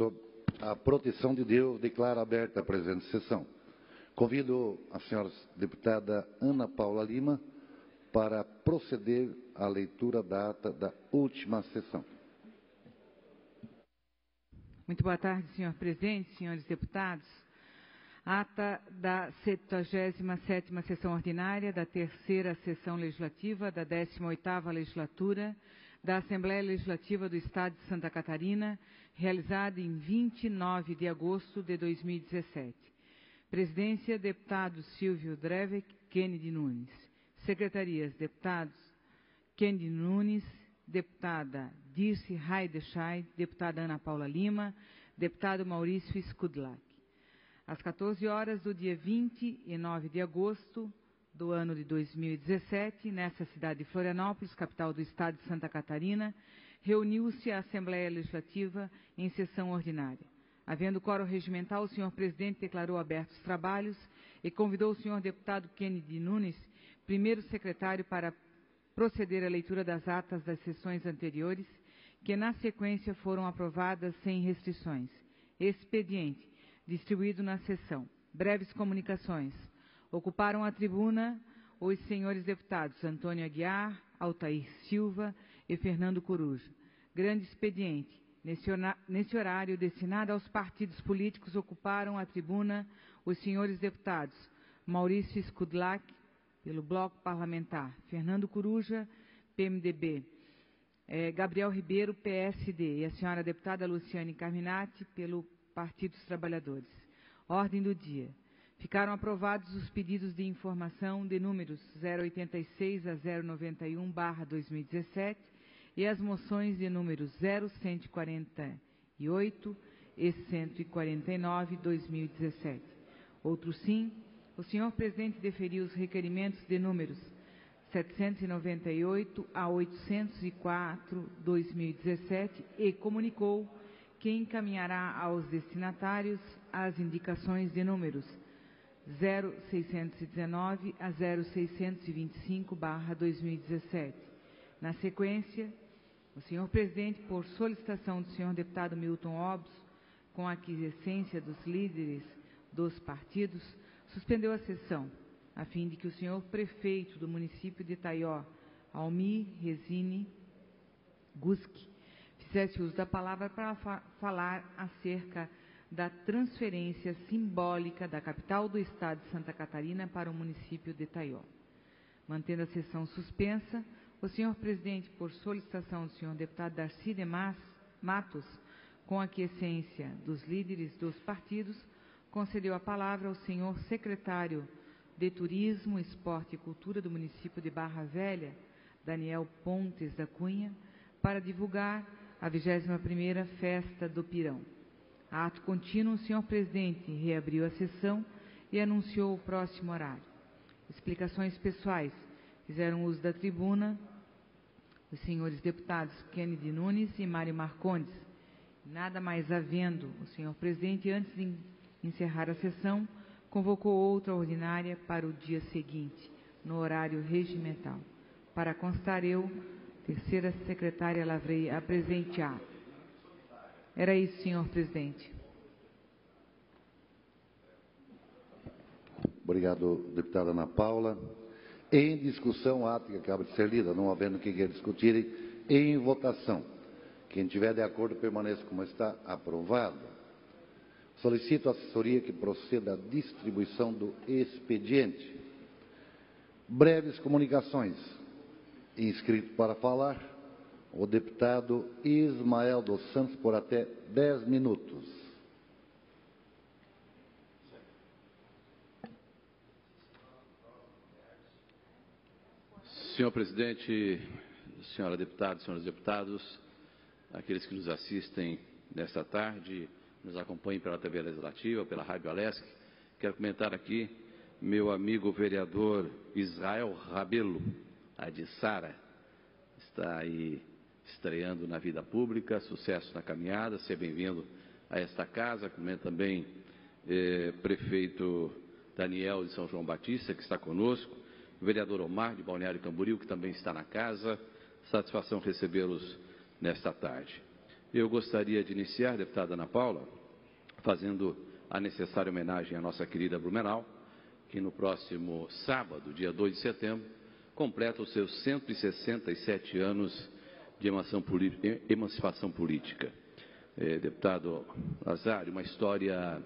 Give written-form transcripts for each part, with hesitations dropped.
sob a proteção de Deus, declaro aberta a presente sessão. Convido a senhora deputada Ana Paula Lima para proceder à leitura da ata da última sessão. Muito boa tarde, senhor presidente, senhores deputados. Ata da 77ª sessão ordinária da terceira sessão legislativa da 18ª legislatura da Assembleia Legislativa do Estado de Santa Catarina, realizada em 29 de agosto de 2017. Presidência, deputado Silvio Drevek, Kennedy Nunes. Secretarias, deputados Kennedy Nunes, deputada Dirce Heidescheid, deputada Ana Paula Lima, deputado Maurício Skudlak. Às 14 horas do dia 29 de agosto do ano de 2017, nessa cidade de Florianópolis, capital do estado de Santa Catarina, reuniu-se a Assembleia Legislativa em sessão ordinária. Havendo quórum regimental, o senhor presidente declarou abertos os trabalhos e convidou o senhor deputado Kennedy Nunes, primeiro secretário, para proceder à leitura das atas das sessões anteriores, que na sequência foram aprovadas sem restrições. Expediente, distribuído na sessão. Breves comunicações. Ocuparam a tribuna os senhores deputados Antônio Aguiar, Altair Silva e Fernando Coruja. Grande expediente. Nesse horário destinado aos partidos políticos, ocuparam a tribuna os senhores deputados Maurício Skudlak, pelo Bloco Parlamentar, Fernando Coruja, PMDB, Gabriel Ribeiro, PSD, e a senhora deputada Luciane Carminati, pelo Partido dos Trabalhadores. Ordem do dia. Ficaram aprovados os pedidos de informação de números 086 a 091/2017 e as moções de números 0148 e 149/2017. Outro sim, o senhor presidente deferiu os requerimentos de números 798 a 804/2017 e comunicou que encaminhará aos destinatários as indicações de números 0619 a 0625/2017. Na sequência, o senhor presidente, por solicitação do senhor deputado Milton Obos, com a aquiescência dos líderes dos partidos, suspendeu a sessão, a fim de que o senhor prefeito do município de Taió, Almir Resine Guski, fizesse uso da palavra para falar acerca da transferência simbólica da capital do estado de Santa Catarina para o município de Taió. Mantendo a sessão suspensa, o senhor presidente, por solicitação do senhor deputado Darcy de Matos, com a aquiescência dos líderes dos partidos, concedeu a palavra ao senhor secretário de Turismo, Esporte e Cultura do município de Barra Velha, Daniel Pontes da Cunha, para divulgar a 21ª Festa do Pirão. Ato contínuo, o senhor presidente reabriu a sessão e anunciou o próximo horário. Explicações pessoais. Fizeram uso da tribuna os senhores deputados Kennedy Nunes e Mário Marcondes. Nada mais havendo, o senhor presidente, antes de encerrar a sessão, convocou outra ordinária para o dia seguinte, no horário regimental. Para constar, eu, terceira secretária, lavrei a presente ato. Era isso, senhor presidente. Obrigado, deputada Ana Paula. Em discussão, a ata que acaba de ser lida, não havendo quem queira discutir, em votação. Quem estiver de acordo, permaneça como está, aprovado. Solicito à assessoria que proceda à distribuição do expediente. Breves comunicações. Inscrito para falar, o deputado Ismael dos Santos, por até 10 minutos. Senhor presidente, senhora deputada, senhores deputados, aqueles que nos assistem nesta tarde, nos acompanhem pela TV Legislativa, pela Rádio Alesc, quero comentar aqui meu amigo vereador Israel Rabelo, de Sara, está aí estreando na vida pública, sucesso na caminhada, seja bem-vindo a esta casa, comento também prefeito Daniel de São João Batista, que está conosco, o vereador Omar de Balneário Camboriú, que também está na casa, satisfação recebê-los nesta tarde. Eu gostaria de iniciar, deputada Ana Paula, fazendo a necessária homenagem à nossa querida Blumenau, que no próximo sábado, dia 2 de setembro, completa os seus 167 anos de emancipação política. Deputado Nazário, uma história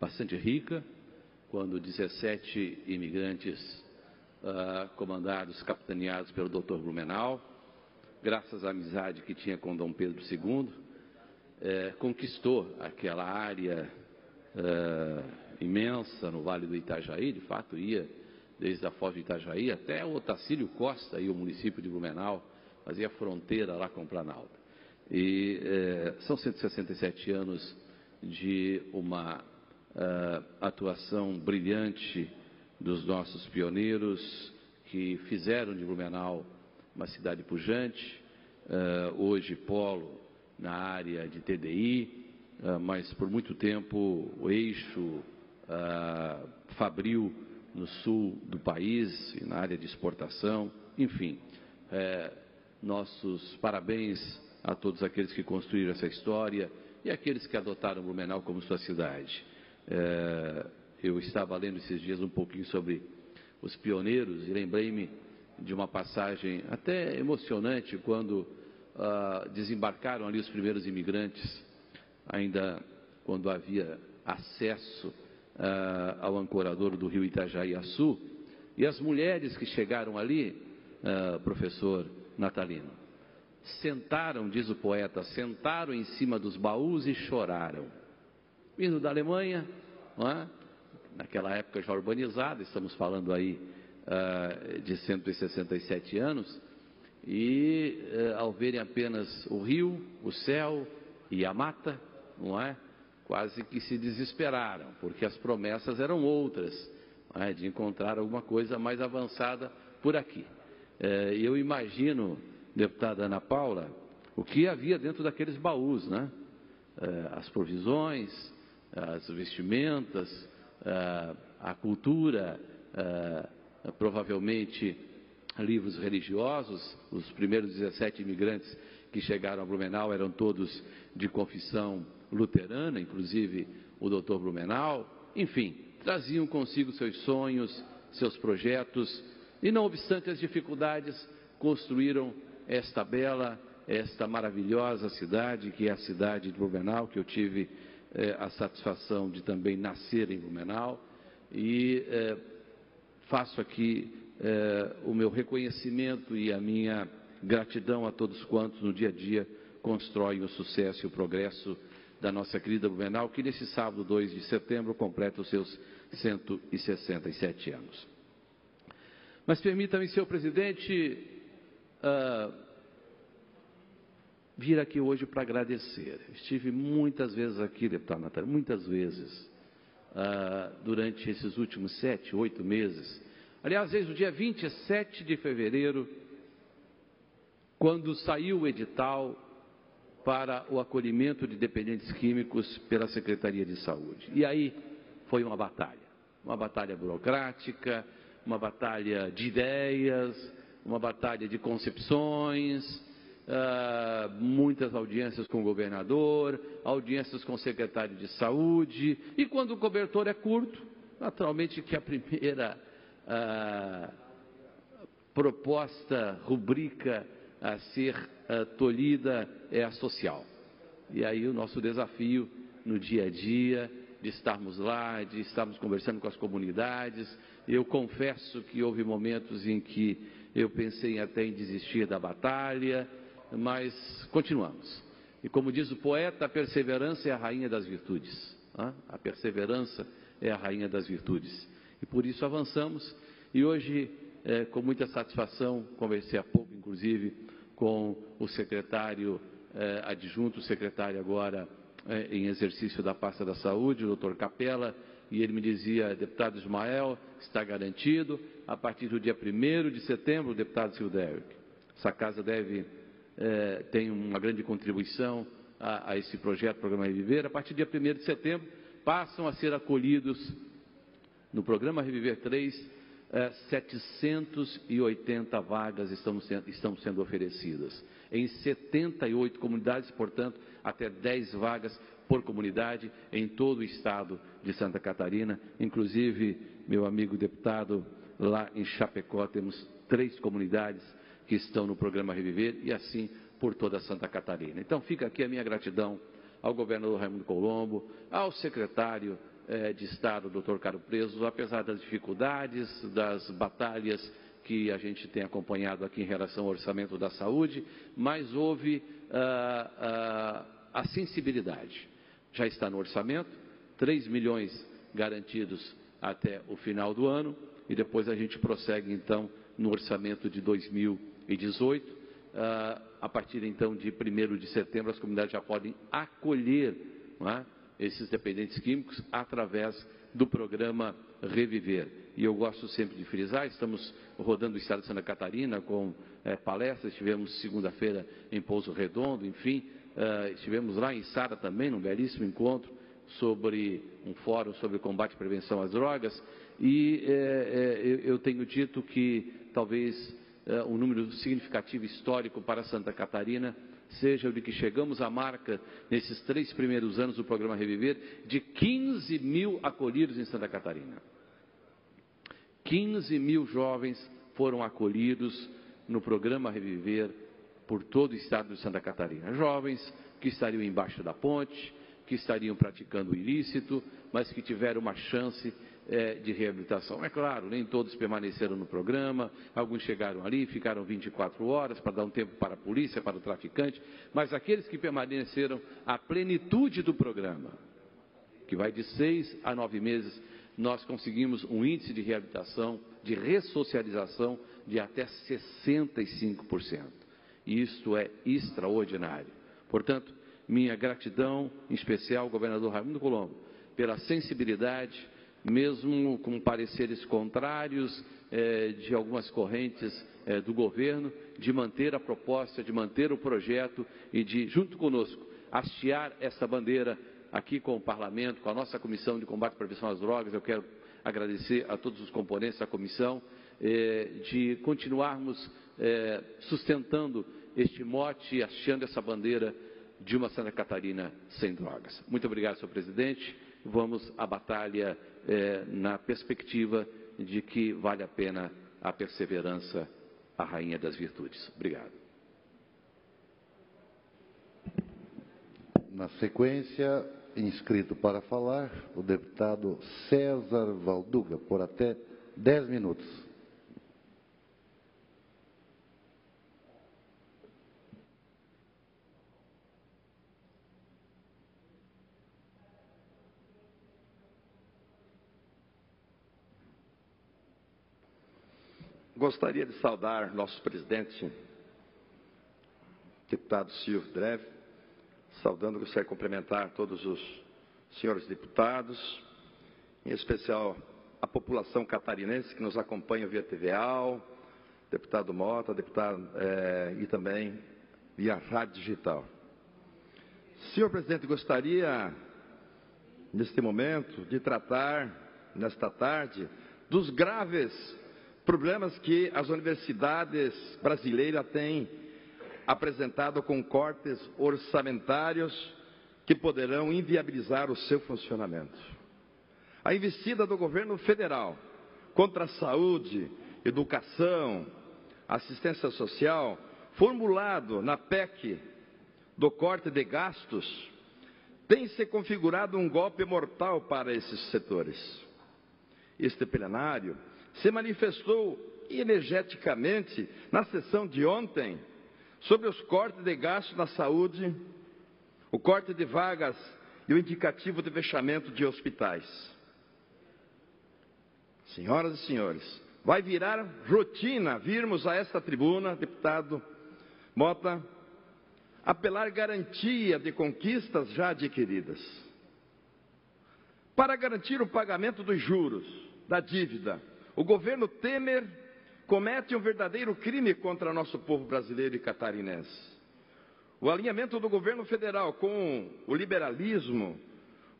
bastante rica, quando 17 imigrantes comandados, capitaneados pelo Dr. Blumenau, graças à amizade que tinha com Dom Pedro II, conquistou aquela área imensa no Vale do Itajaí. De fato, ia desde a Foz do Itajaí até o Otacílio Costa, aí, o município de Blumenau, fazia fronteira lá com o Planalto. E são 167 anos de uma atuação brilhante dos nossos pioneiros, que fizeram de Blumenau uma cidade pujante, hoje polo na área de TDI, mas por muito tempo o eixo fabril no sul do país, na área de exportação. Enfim, nossos parabéns a todos aqueles que construíram essa história e aqueles que adotaram Blumenau como sua cidade. Eu estava lendo esses dias um pouquinho sobre os pioneiros e lembrei-me de uma passagem até emocionante, quando desembarcaram ali os primeiros imigrantes, ainda quando havia acesso ao ancoradouro do rio Itajaí-Açu, e as mulheres que chegaram ali, professor Natalino, sentaram, diz o poeta, sentaram em cima dos baús e choraram. Vindo da Alemanha, não é? Naquela época já urbanizada, estamos falando aí de 167 anos, e ao verem apenas o rio, o céu e a mata, não é? Quase que se desesperaram, porque as promessas eram outras, não é? De encontrar alguma coisa mais avançada por aqui. Eu imagino, deputada Ana Paula, o que havia dentro daqueles baús, né? As provisões, as vestimentas, a cultura, provavelmente livros religiosos. Os primeiros 17 imigrantes que chegaram a Blumenau eram todos de confissão luterana, inclusive o doutor Blumenau. Enfim, traziam consigo seus sonhos, seus projetos, e não obstante as dificuldades, construíram esta bela, esta maravilhosa cidade, que é a cidade de Blumenau, que eu tive a satisfação de também nascer em Blumenau, e faço aqui o meu reconhecimento e a minha gratidão a todos quantos no dia a dia constroem o sucesso e o progresso da nossa querida Blumenau, que nesse sábado 2 de setembro completa os seus 167 anos. Mas permita-me, senhor presidente, vir aqui hoje para agradecer. Estive muitas vezes aqui, deputado Natália, muitas vezes, durante esses últimos 7, 8 meses. Aliás, desde o dia 27 de fevereiro, quando saiu o edital para o acolhimento de dependentes químicos pela Secretaria de Saúde. E aí foi uma batalha burocrática, uma batalha de ideias, uma batalha de concepções, muitas audiências com o governador, audiências com o secretário de Saúde, e quando o cobertor é curto, naturalmente que a primeira proposta, rubrica a ser tolhida é a social. E aí o nosso desafio no dia a dia, de estarmos lá, de estarmos conversando com as comunidades. Eu confesso que houve momentos em que eu pensei até em desistir da batalha, mas continuamos. E como diz o poeta, a perseverança é a rainha das virtudes. A perseverança é a rainha das virtudes. E por isso avançamos. E hoje, com muita satisfação, conversei há pouco, inclusive, com o secretário adjunto, o secretário agora em exercício da pasta da saúde, o doutor Capella, e ele me dizia: deputado Ismael, está garantido, a partir do dia 1º de setembro, deputado Silderwick, essa casa tem uma grande contribuição a esse projeto, Programa Reviver. A partir do dia 1º de setembro, passam a ser acolhidos no Programa Reviver 3 780 vagas estão sendo oferecidas. Em 78 comunidades, portanto, até 10 vagas por comunidade em todo o estado de Santa Catarina. Inclusive, meu amigo deputado, lá em Chapecó temos 3 comunidades que estão no programa Reviver e assim por toda Santa Catarina. Então fica aqui a minha gratidão ao governador Raimundo Colombo, ao secretário de Estado, Dr. Caro Preso, apesar das dificuldades, das batalhas que a gente tem acompanhado aqui em relação ao orçamento da saúde, mas houve a sensibilidade. Já está no orçamento, 3 milhões garantidos até o final do ano, e depois a gente prossegue então no orçamento de 2018. A partir então de 1º de setembro, as comunidades já podem acolher, não é, esses dependentes químicos através do programa Reviver. E eu gosto sempre de frisar, estamos rodando o estado de Santa Catarina com palestras, estivemos segunda-feira em Pouso Redondo, enfim, estivemos lá em Sara também, num belíssimo encontro sobre um fórum sobre combate e prevenção às drogas, e eu tenho dito que talvez um número significativo histórico para Santa Catarina seja o de que chegamos à marca, nesses 3 primeiros anos do programa Reviver, de 15 mil acolhidos em Santa Catarina. 15 mil jovens foram acolhidos no programa Reviver por todo o estado de Santa Catarina. Jovens que estariam embaixo da ponte, que estariam praticando o ilícito, mas que tiveram uma chance de reabilitação. É claro, nem todos permaneceram no programa, alguns chegaram ali, ficaram 24 horas para dar um tempo para a polícia, para o traficante, mas aqueles que permaneceram à plenitude do programa, que vai de 6 a 9 meses, nós conseguimos um índice de reabilitação, de ressocialização de até 65%. E isto é extraordinário. Portanto, minha gratidão em especial ao governador Raimundo Colombo pela sensibilidade, mesmo com pareceres contrários de algumas correntes do governo, de manter a proposta, de manter o projeto e de, junto conosco, hastear essa bandeira aqui com o Parlamento, com a nossa Comissão de Combate e Prevenção às Drogas. Eu quero agradecer a todos os componentes da comissão, de continuarmos sustentando este mote e hasteando essa bandeira de uma Santa Catarina sem drogas. Muito obrigado, senhor presidente. Vamos à batalha na perspectiva de que vale a pena a perseverança, a rainha das virtudes. Obrigado. Na sequência, inscrito para falar, o deputado César Valduga, por até 10 minutos. Gostaria de saudar nosso presidente, deputado Silvio Dreve, saudando, gostaria de cumprimentar todos os senhores deputados, em especial a população catarinense que nos acompanha via TVAL, deputado Mota, e também via rádio digital. Senhor presidente, gostaria, neste momento, de tratar, nesta tarde, dos graves problemas que as universidades brasileiras têm apresentado com cortes orçamentários que poderão inviabilizar o seu funcionamento. A investida do governo federal contra a saúde, educação, assistência social, formulado na PEC do corte de gastos, tem se configurado um golpe mortal para esses setores. Este plenário se manifestou energeticamente na sessão de ontem sobre os cortes de gastos na saúde, o corte de vagas e o indicativo de fechamento de hospitais. Senhoras e senhores, vai virar rotina virmos a esta tribuna, deputado Mota, apelar garantia de conquistas já adquiridas. Para garantir o pagamento dos juros, da dívida, o governo Temer comete um verdadeiro crime contra nosso povo brasileiro e catarinense. O alinhamento do governo federal com o liberalismo,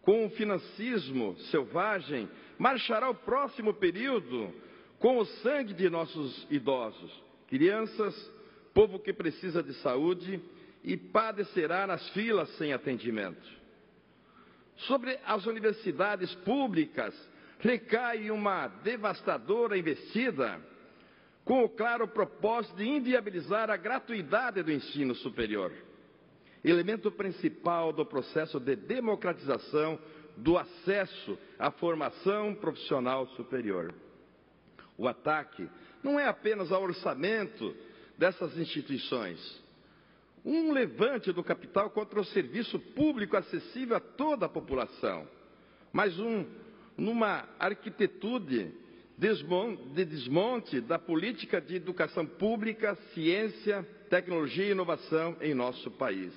com o financismo selvagem, marchará o próximo período com o sangue de nossos idosos, crianças, povo que precisa de saúde e padecerá nas filas sem atendimento. Sobre as universidades públicas, recai uma devastadora investida com o claro propósito de inviabilizar a gratuidade do ensino superior, elemento principal do processo de democratização do acesso à formação profissional superior. O ataque não é apenas ao orçamento dessas instituições, um levante do capital contra o serviço público acessível a toda a população, mas numa arquitetura de desmonte da política de educação pública, ciência, tecnologia e inovação em nosso país.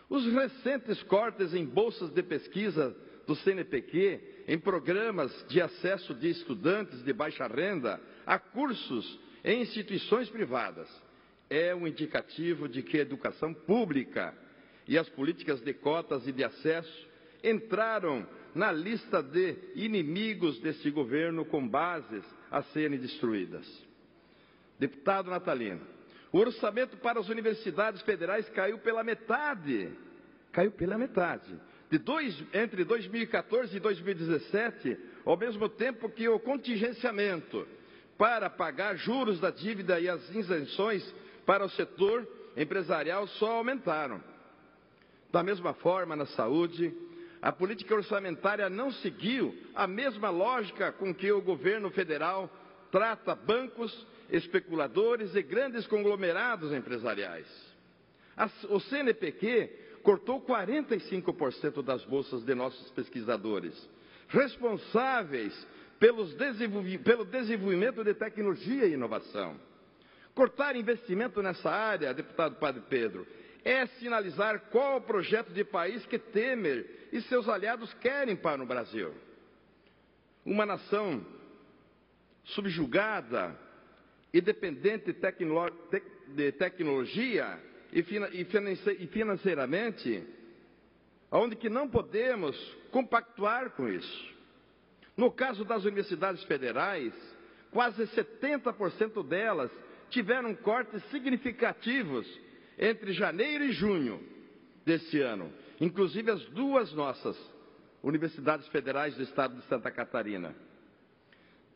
Os recentes cortes em bolsas de pesquisa do CNPq, em programas de acesso de estudantes de baixa renda a cursos em instituições privadas, é um indicativo de que a educação pública e as políticas de cotas e de acesso entraram na lista de inimigos deste governo com bases a serem destruídas. Deputado Natalino, o orçamento para as universidades federais caiu pela metade. Entre 2014 e 2017, ao mesmo tempo que o contingenciamento para pagar juros da dívida e as isenções para o setor empresarial só aumentaram. Da mesma forma, na saúde, a política orçamentária não seguiu a mesma lógica com que o governo federal trata bancos, especuladores e grandes conglomerados empresariais. O CNPq cortou 45% das bolsas de nossos pesquisadores, responsáveis pelo desenvolvimento de tecnologia e inovação. Cortar investimento nessa área, deputado Padre Pedro, é sinalizar qual o projeto de país que Temer e seus aliados querem para o Brasil. Uma nação subjugada e dependente de tecnologia e financeiramente, onde que não podemos compactuar com isso. No caso das universidades federais, quase 70% delas tiveram cortes significativos entre janeiro e junho deste ano, inclusive as duas nossas universidades federais do estado de Santa Catarina.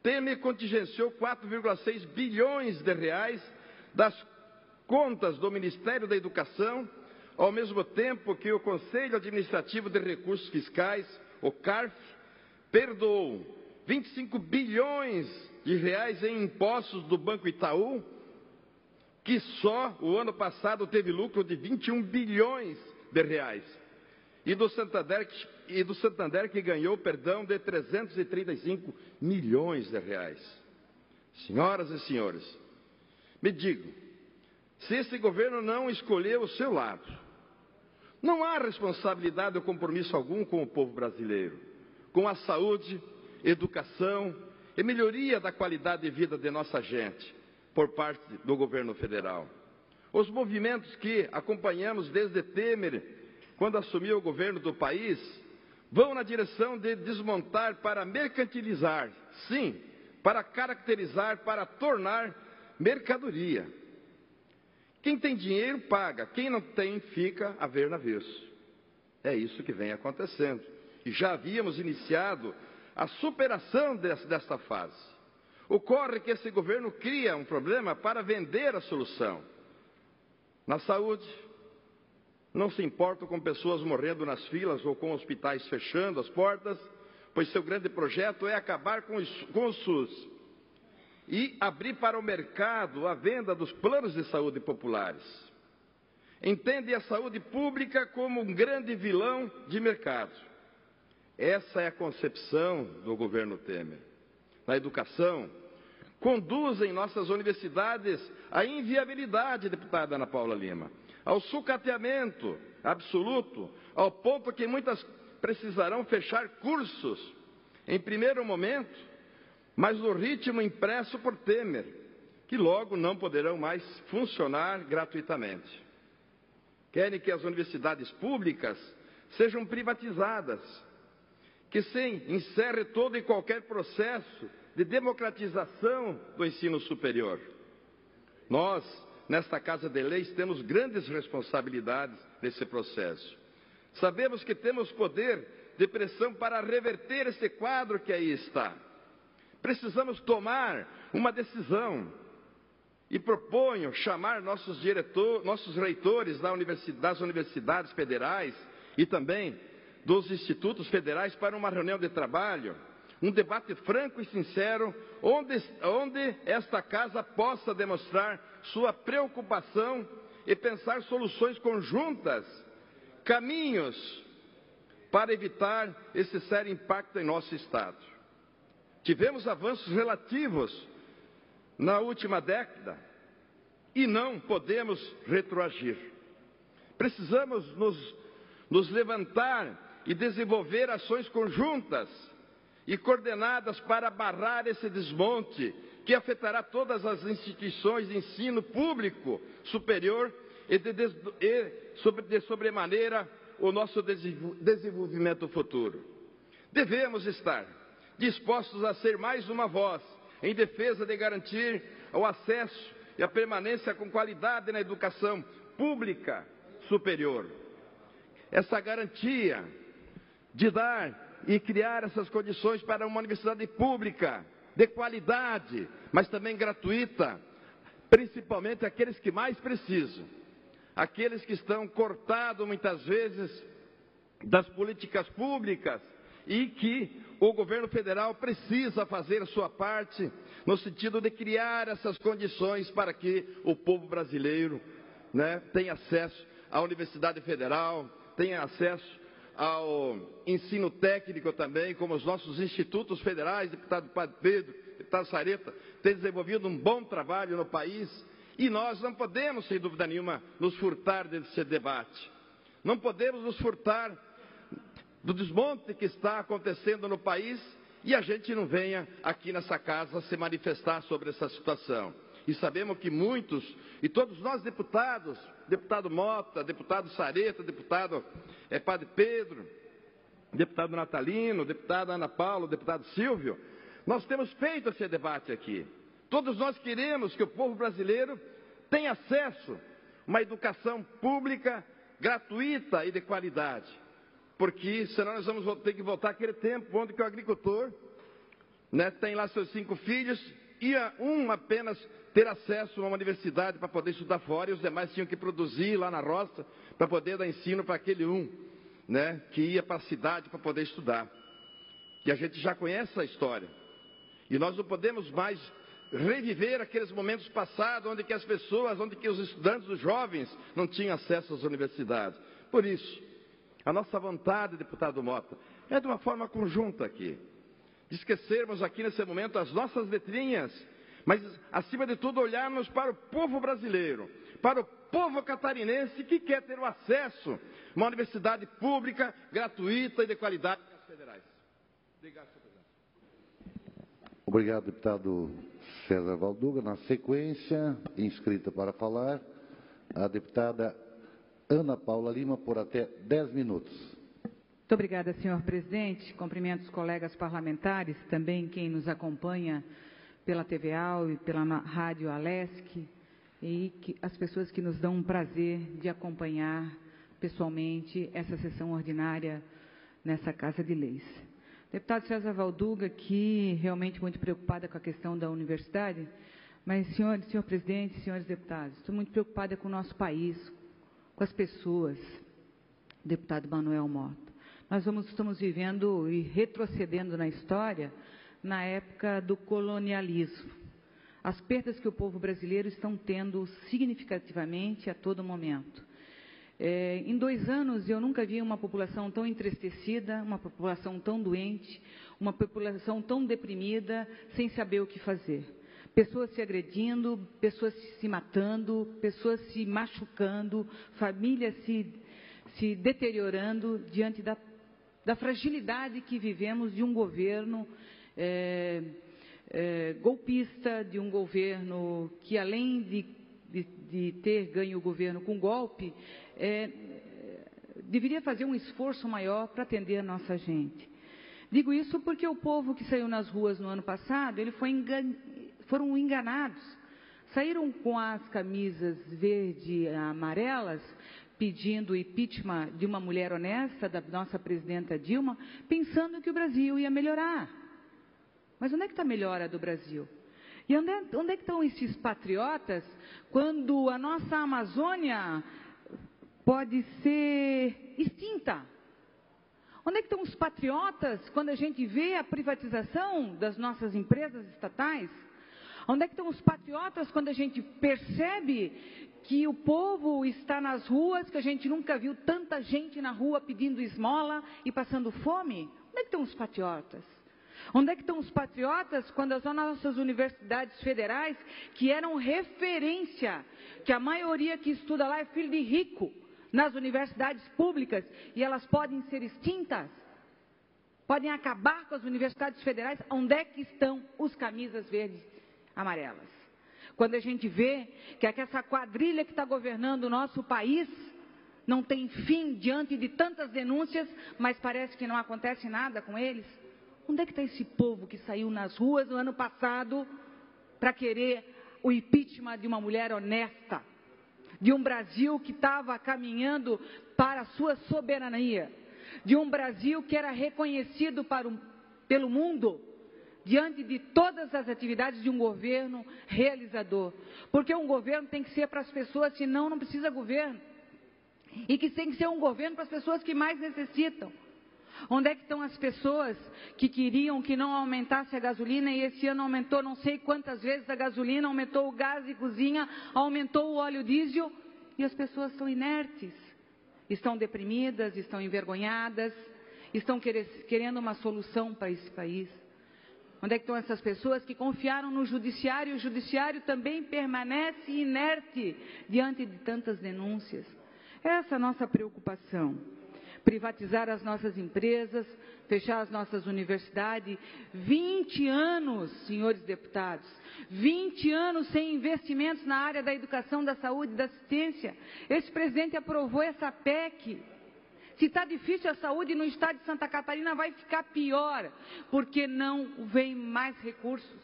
Temer contingenciou 4,6 bilhões de reais das contas do Ministério da Educação, ao mesmo tempo que o Conselho Administrativo de Recursos Fiscais, o CARF, perdoou 25 bilhões de reais em impostos do Banco Itaú, que só o ano passado teve lucro de 21 bilhões de reais, e do Santander que ganhou perdão de 335 milhões de reais. Senhoras e senhores, me digam, se esse governo não escolheu o seu lado, não há responsabilidade ou compromisso algum com o povo brasileiro, com a saúde, educação e melhoria da qualidade de vida de nossa gente, por parte do governo federal. Os movimentos que acompanhamos desde Temer, quando assumiu o governo do país, vão na direção de desmontar para mercantilizar, sim, para caracterizar, para tornar mercadoria. Quem tem dinheiro paga, quem não tem fica a ver navios. É isso que vem acontecendo. E já havíamos iniciado a superação desta fase. Ocorre que esse governo cria um problema para vender a solução. Na saúde, não se importa com pessoas morrendo nas filas ou com hospitais fechando as portas, pois seu grande projeto é acabar com o SUS e abrir para o mercado a venda dos planos de saúde populares. Entende a saúde pública como um grande vilão de mercado. Essa é a concepção do governo Temer. Na educação, conduzem nossas universidades à inviabilidade, deputada Ana Paula Lima, ao sucateamento absoluto, ao ponto que muitas precisarão fechar cursos em primeiro momento, mas no ritmo impresso por Temer, que logo não poderão mais funcionar gratuitamente. Querem que as universidades públicas sejam privatizadas, que se encerre todo e qualquer processo de democratização do ensino superior. Nós, nesta Casa de Leis, temos grandes responsabilidades nesse processo. Sabemos que temos poder de pressão para reverter esse quadro que aí está. Precisamos tomar uma decisão e proponho chamar nossos reitores das universidades federais e também dos institutos federais para uma reunião de trabalho, um debate franco e sincero, onde esta casa possa demonstrar sua preocupação e pensar soluções conjuntas, caminhos para evitar esse sério impacto em nosso Estado. Tivemos avanços relativos na última década e não podemos retroagir. Precisamos nos levantar e desenvolver ações conjuntas e coordenadas para barrar esse desmonte que afetará todas as instituições de ensino público superior e de sobremaneira o nosso desenvolvimento futuro. Devemos estar dispostos a ser mais uma voz em defesa de garantir o acesso e a permanência com qualidade na educação pública superior. Essa garantia de dar e criar essas condições para uma universidade pública de qualidade, mas também gratuita, principalmente aqueles que mais precisam, aqueles que estão cortados muitas vezes das políticas públicas e que o governo federal precisa fazer a sua parte no sentido de criar essas condições para que o povo brasileiro, tenha acesso à Universidade Federal, tenha acesso ao ensino técnico também, como os nossos institutos federais, deputado Padre Pedro, deputado Sareta, têm desenvolvido um bom trabalho no país, e nós não podemos, sem dúvida nenhuma, nos furtar desse debate. Não podemos nos furtar do desmonte que está acontecendo no país e a gente não venha aqui nessa casa se manifestar sobre essa situação. E sabemos que muitos, e todos nós deputados, deputado Mota, deputado Sareta, deputado Padre Pedro, deputado Natalino, deputada Ana Paula, deputado Silvio, nós temos feito esse debate aqui. Todos nós queremos que o povo brasileiro tenha acesso a uma educação pública, gratuita e de qualidade. Porque senão nós vamos ter que voltar àquele tempo onde que o agricultor tem lá seus 5 filhos, ia um apenas ter acesso a uma universidade para poder estudar fora, e os demais tinham que produzir lá na roça para poder dar ensino para aquele que ia para a cidade para poder estudar. E a gente já conhece essa história. E nós não podemos mais reviver aqueles momentos passados onde que as pessoas, onde que os estudantes, os jovens, não tinham acesso às universidades. Por isso, a nossa vontade, deputado Mota, é de uma forma conjunta aqui, de esquecermos aqui nesse momento as nossas letrinhas, mas acima de tudo olharmos para o povo brasileiro, para o povo catarinense que quer ter o acesso a uma universidade pública, gratuita e de qualidade nas federais. Obrigado, senhor presidente. Obrigado, deputado César Valduga. Na sequência, inscrita para falar, a deputada Ana Paula Lima, por até 10 minutos. Muito obrigada, senhor presidente. Cumprimento os colegas parlamentares, também quem nos acompanha pela TVAL e pela Rádio Alesc, e as pessoas que nos dão um prazer de acompanhar pessoalmente essa sessão ordinária nessa Casa de Leis. Deputado César Valduga, aqui realmente muito preocupada com a questão da universidade, mas, senhor presidente, senhores deputados, estou muito preocupada com o nosso país, com as pessoas, deputado Manuel Mota. Nós estamos vivendo e retrocedendo na história na época do colonialismo. As perdas que o povo brasileiro estão tendo significativamente a todo momento. Em 2 anos, eu nunca vi uma população tão entristecida, uma população tão doente, uma população tão deprimida, sem saber o que fazer. Pessoas se agredindo, pessoas se matando, pessoas se machucando, famílias se deteriorando diante da fragilidade que vivemos de um governo golpista, de um governo que, além de ter ganho o governo com golpe, deveria fazer um esforço maior para atender a nossa gente. Digo isso porque o povo que saiu nas ruas no ano passado, foram enganados. Saíram com as camisas verde e amarelas, pedindo o impeachment de uma mulher honesta, da nossa presidenta Dilma, pensando que o Brasil ia melhorar. Mas onde é que está a melhora do Brasil? E onde é que estão esses patriotas quando a nossa Amazônia pode ser extinta? Onde é que estão os patriotas quando a gente vê a privatização das nossas empresas estatais? Onde é que estão os patriotas quando a gente percebe que o povo está nas ruas, que a gente nunca viu tanta gente na rua pedindo esmola e passando fome? Onde é que estão os patriotas? Onde é que estão os patriotas quando as nossas universidades federais, que eram referência, que a maioria que estuda lá é filho de rico, nas universidades públicas, e elas podem ser extintas? Podem acabar com as universidades federais? Onde é que estão os camisas verdes e amarelas? Quando a gente vê que essa quadrilha que está governando o nosso país não tem fim diante de tantas denúncias, mas parece que não acontece nada com eles. Onde é que está esse povo que saiu nas ruas no ano passado para querer o impeachment de uma mulher honesta? De um Brasil que estava caminhando para a sua soberania, de um Brasil que era reconhecido pelo mundo, diante de todas as atividades de um governo realizador. Porque um governo tem que ser para as pessoas, senão não precisa governo. E que tem que ser um governo para as pessoas que mais necessitam. Onde é que estão as pessoas que queriam que não aumentasse a gasolina e esse ano aumentou não sei quantas vezes a gasolina, aumentou o gás de cozinha, aumentou o óleo diesel e as pessoas estão inertes, estão deprimidas, estão envergonhadas, estão querendo uma solução para esse país. Onde é que estão essas pessoas que confiaram no judiciário e o judiciário também permanece inerte diante de tantas denúncias? Essa é a nossa preocupação. Privatizar as nossas empresas, fechar as nossas universidades, 20 anos, senhores deputados, 20 anos sem investimentos na área da educação, da saúde e da assistência. Esse presidente aprovou essa PEC. Se está difícil a saúde no estado de Santa Catarina, vai ficar pior, porque não vem mais recursos.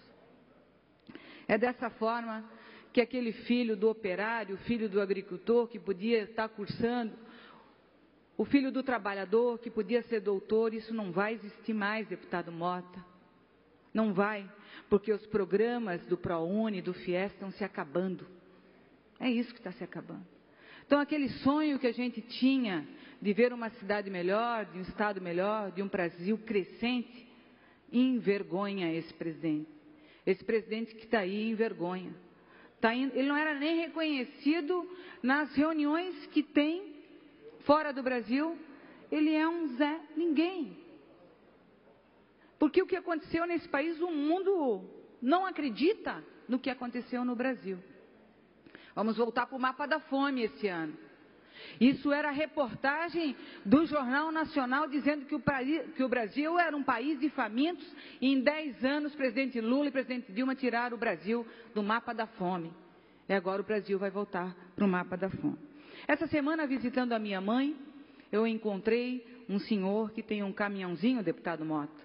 É dessa forma que aquele filho do operário, filho do agricultor que podia estar cursando, o filho do trabalhador que podia ser doutor, isso não vai existir mais, deputado Mota. Não vai, porque os programas do ProUni, do FIES estão se acabando. É isso que está se acabando. Então, aquele sonho que a gente tinha de ver uma cidade melhor, de um estado melhor, de um Brasil crescente, envergonha esse presidente. Esse presidente que está aí envergonha. Ele não era nem reconhecido nas reuniões que tem fora do Brasil, ele é um Zé Ninguém. Porque o que aconteceu nesse país, o mundo não acredita no que aconteceu no Brasil. Vamos voltar para o mapa da fome esse ano. Isso era reportagem do Jornal Nacional dizendo que o Brasil era um país de famintos e em 10 anos o presidente Lula e o presidente Dilma tiraram o Brasil do mapa da fome. E agora o Brasil vai voltar para o mapa da fome. Essa semana, visitando a minha mãe, eu encontrei um senhor que tem um caminhãozinho, deputado Mota.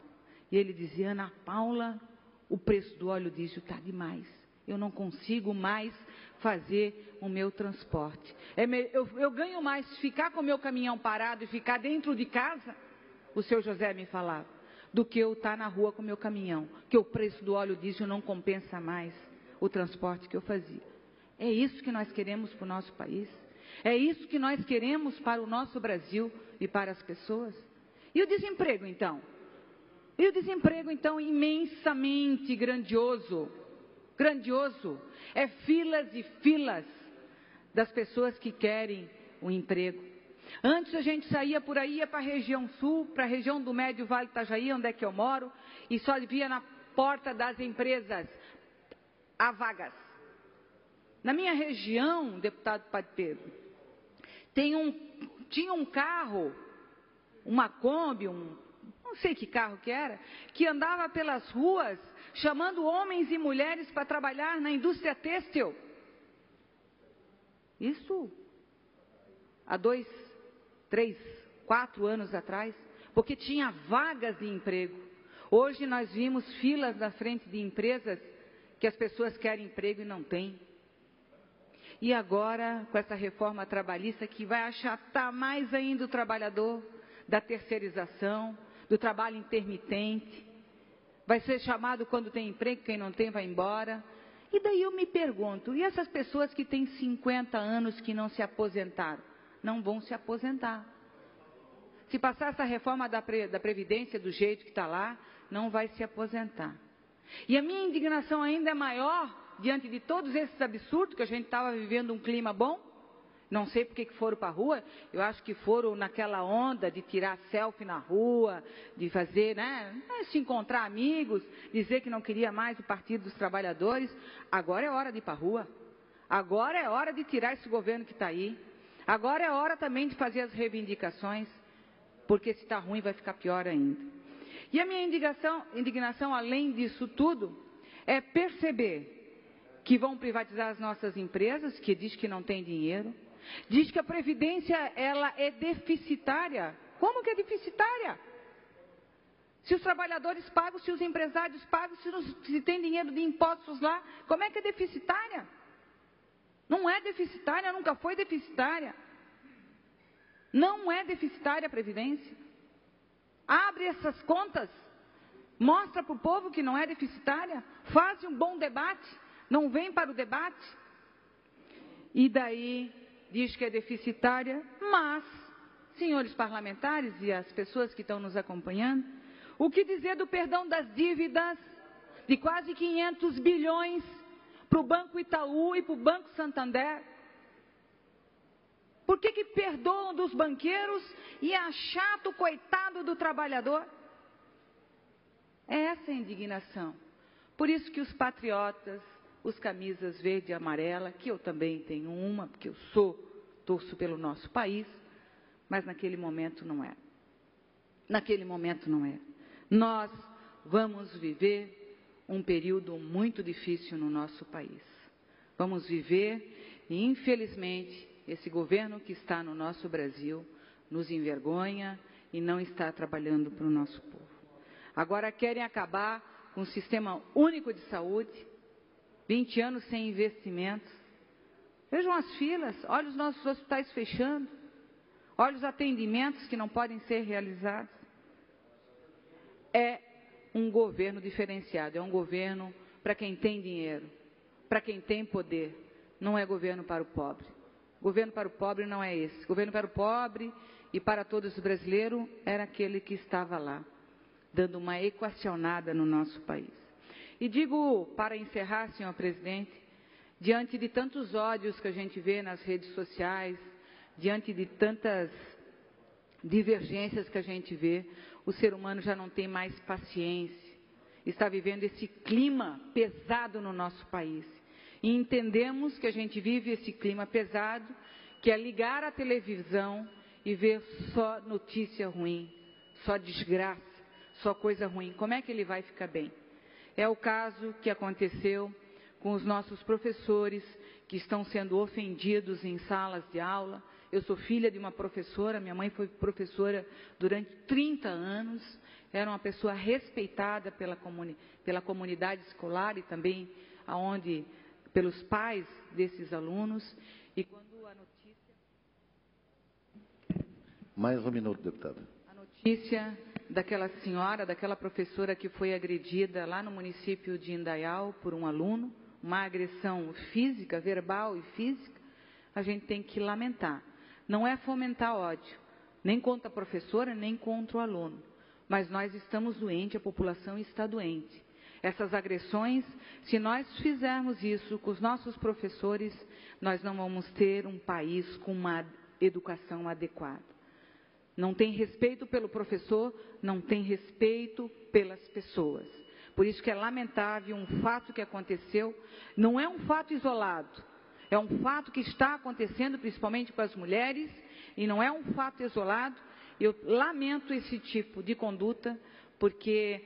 E ele dizia: Ana Paula, o preço do óleo diesel está demais. Eu não consigo mais fazer o meu transporte. Eu ganho mais ficar com o meu caminhão parado e ficar dentro de casa, o seu José me falava, do que eu estar na rua com o meu caminhão. Que o preço do óleo diesel não compensa mais o transporte que eu fazia. É isso que nós queremos para o nosso país? É isso que nós queremos para o nosso Brasil e para as pessoas? E o desemprego, então? E o desemprego, então, imensamente grandioso. Grandioso. É filas e filas das pessoas que querem um emprego. Antes a gente saía por aí, ia para a região sul, para a região do Médio Vale do Itajaí, onde é que eu moro, e só via na porta das empresas: há vagas. Na minha região, deputado Padre Pedro, tinha um carro, uma Kombi, não sei que carro que era, que andava pelas ruas chamando homens e mulheres para trabalhar na indústria têxtil. Isso há 2, 3, 4 anos atrás. porque tinha vagas de emprego. Hoje nós vimos filas na frente de empresas que as pessoas querem emprego e não têm. E agora, com essa reforma trabalhista que vai achatar mais ainda o trabalhador, da terceirização, do trabalho intermitente, vai ser chamado quando tem emprego, quem não tem vai embora. E daí eu me pergunto, e essas pessoas que têm 50 anos que não se aposentaram? Não vão se aposentar. Se passar essa reforma da Previdência do jeito que está lá, não vai se aposentar. E a minha indignação ainda é maior, diante de todos esses absurdos, que a gente estava vivendo um clima bom. Não sei por que foram para a rua, eu acho que foram naquela onda de tirar selfie na rua, de fazer, se encontrar amigos, dizer que não queria mais o Partido dos Trabalhadores. Agora é hora de ir para a rua. Agora é hora de tirar esse governo que está aí. Agora é hora também de fazer as reivindicações, porque se está ruim vai ficar pior ainda. E a minha indignação, além disso tudo, é perceber que vão privatizar as nossas empresas, que diz que não tem dinheiro, diz que a Previdência ela é deficitária. Como que é deficitária? Se os trabalhadores pagam, se os empresários pagam, se tem dinheiro de impostos lá, como é que é deficitária? Não é deficitária, nunca foi deficitária. Não é deficitária a Previdência. Abre essas contas, mostra para o povo que não é deficitária, faz um bom debate, não vem para o debate. E daí diz que é deficitária, mas, senhores parlamentares e as pessoas que estão nos acompanhando, o que dizer do perdão das dívidas de quase 500 bilhões para o Banco Itaú e para o Banco Santander? Por que perdoam dos banqueiros e achata o coitado do trabalhador? É essa a indignação. Por isso que os patriotas, os camisas verde e amarela, que eu também tenho uma, porque eu torço pelo nosso país, mas naquele momento não é. Naquele momento não é. Nós vamos viver um período muito difícil no nosso país. Vamos viver, e infelizmente, esse governo que está no nosso Brasil nos envergonha e não está trabalhando para o nosso povo. Agora querem acabar com o Sistema Único de Saúde, 20 anos sem investimentos. Vejam as filas, olha os nossos hospitais fechando, olha os atendimentos que não podem ser realizados. É um governo diferenciado, é um governo para quem tem dinheiro, para quem tem poder, não é governo para o pobre. Governo para o pobre não é esse. Governo para o pobre e para todos os brasileiros era aquele que estava lá, dando uma equacionada no nosso país. E digo, para encerrar, senhor presidente, diante de tantos ódios que a gente vê nas redes sociais, diante de tantas divergências que a gente vê, o ser humano já não tem mais paciência. Está vivendo esse clima pesado no nosso país. E entendemos que a gente vive esse clima pesado, que é ligar a televisão e ver só notícia ruim, só desgraça, só coisa ruim. Como é que ele vai ficar bem? É o caso que aconteceu com os nossos professores que estão sendo ofendidos em salas de aula. Eu sou filha de uma professora, minha mãe foi professora durante 30 anos, era uma pessoa respeitada pela comunidade escolar e também pelos pais desses alunos. E quando a notícia... Mais um minuto, deputada. A notícia daquela senhora, daquela professora que foi agredida lá no município de Indaial por um aluno, uma agressão física, verbal e física, a gente tem que lamentar. Não é fomentar ódio, nem contra a professora, nem contra o aluno. Mas nós estamos doentes, a população está doente. Essas agressões, se nós fizermos isso com os nossos professores, nós não vamos ter um país com uma educação adequada. Não tem respeito pelo professor, não tem respeito pelas pessoas. Por isso que é lamentável um fato que aconteceu, não é um fato isolado, é um fato que está acontecendo principalmente com as mulheres, e não é um fato isolado. Eu lamento esse tipo de conduta, porque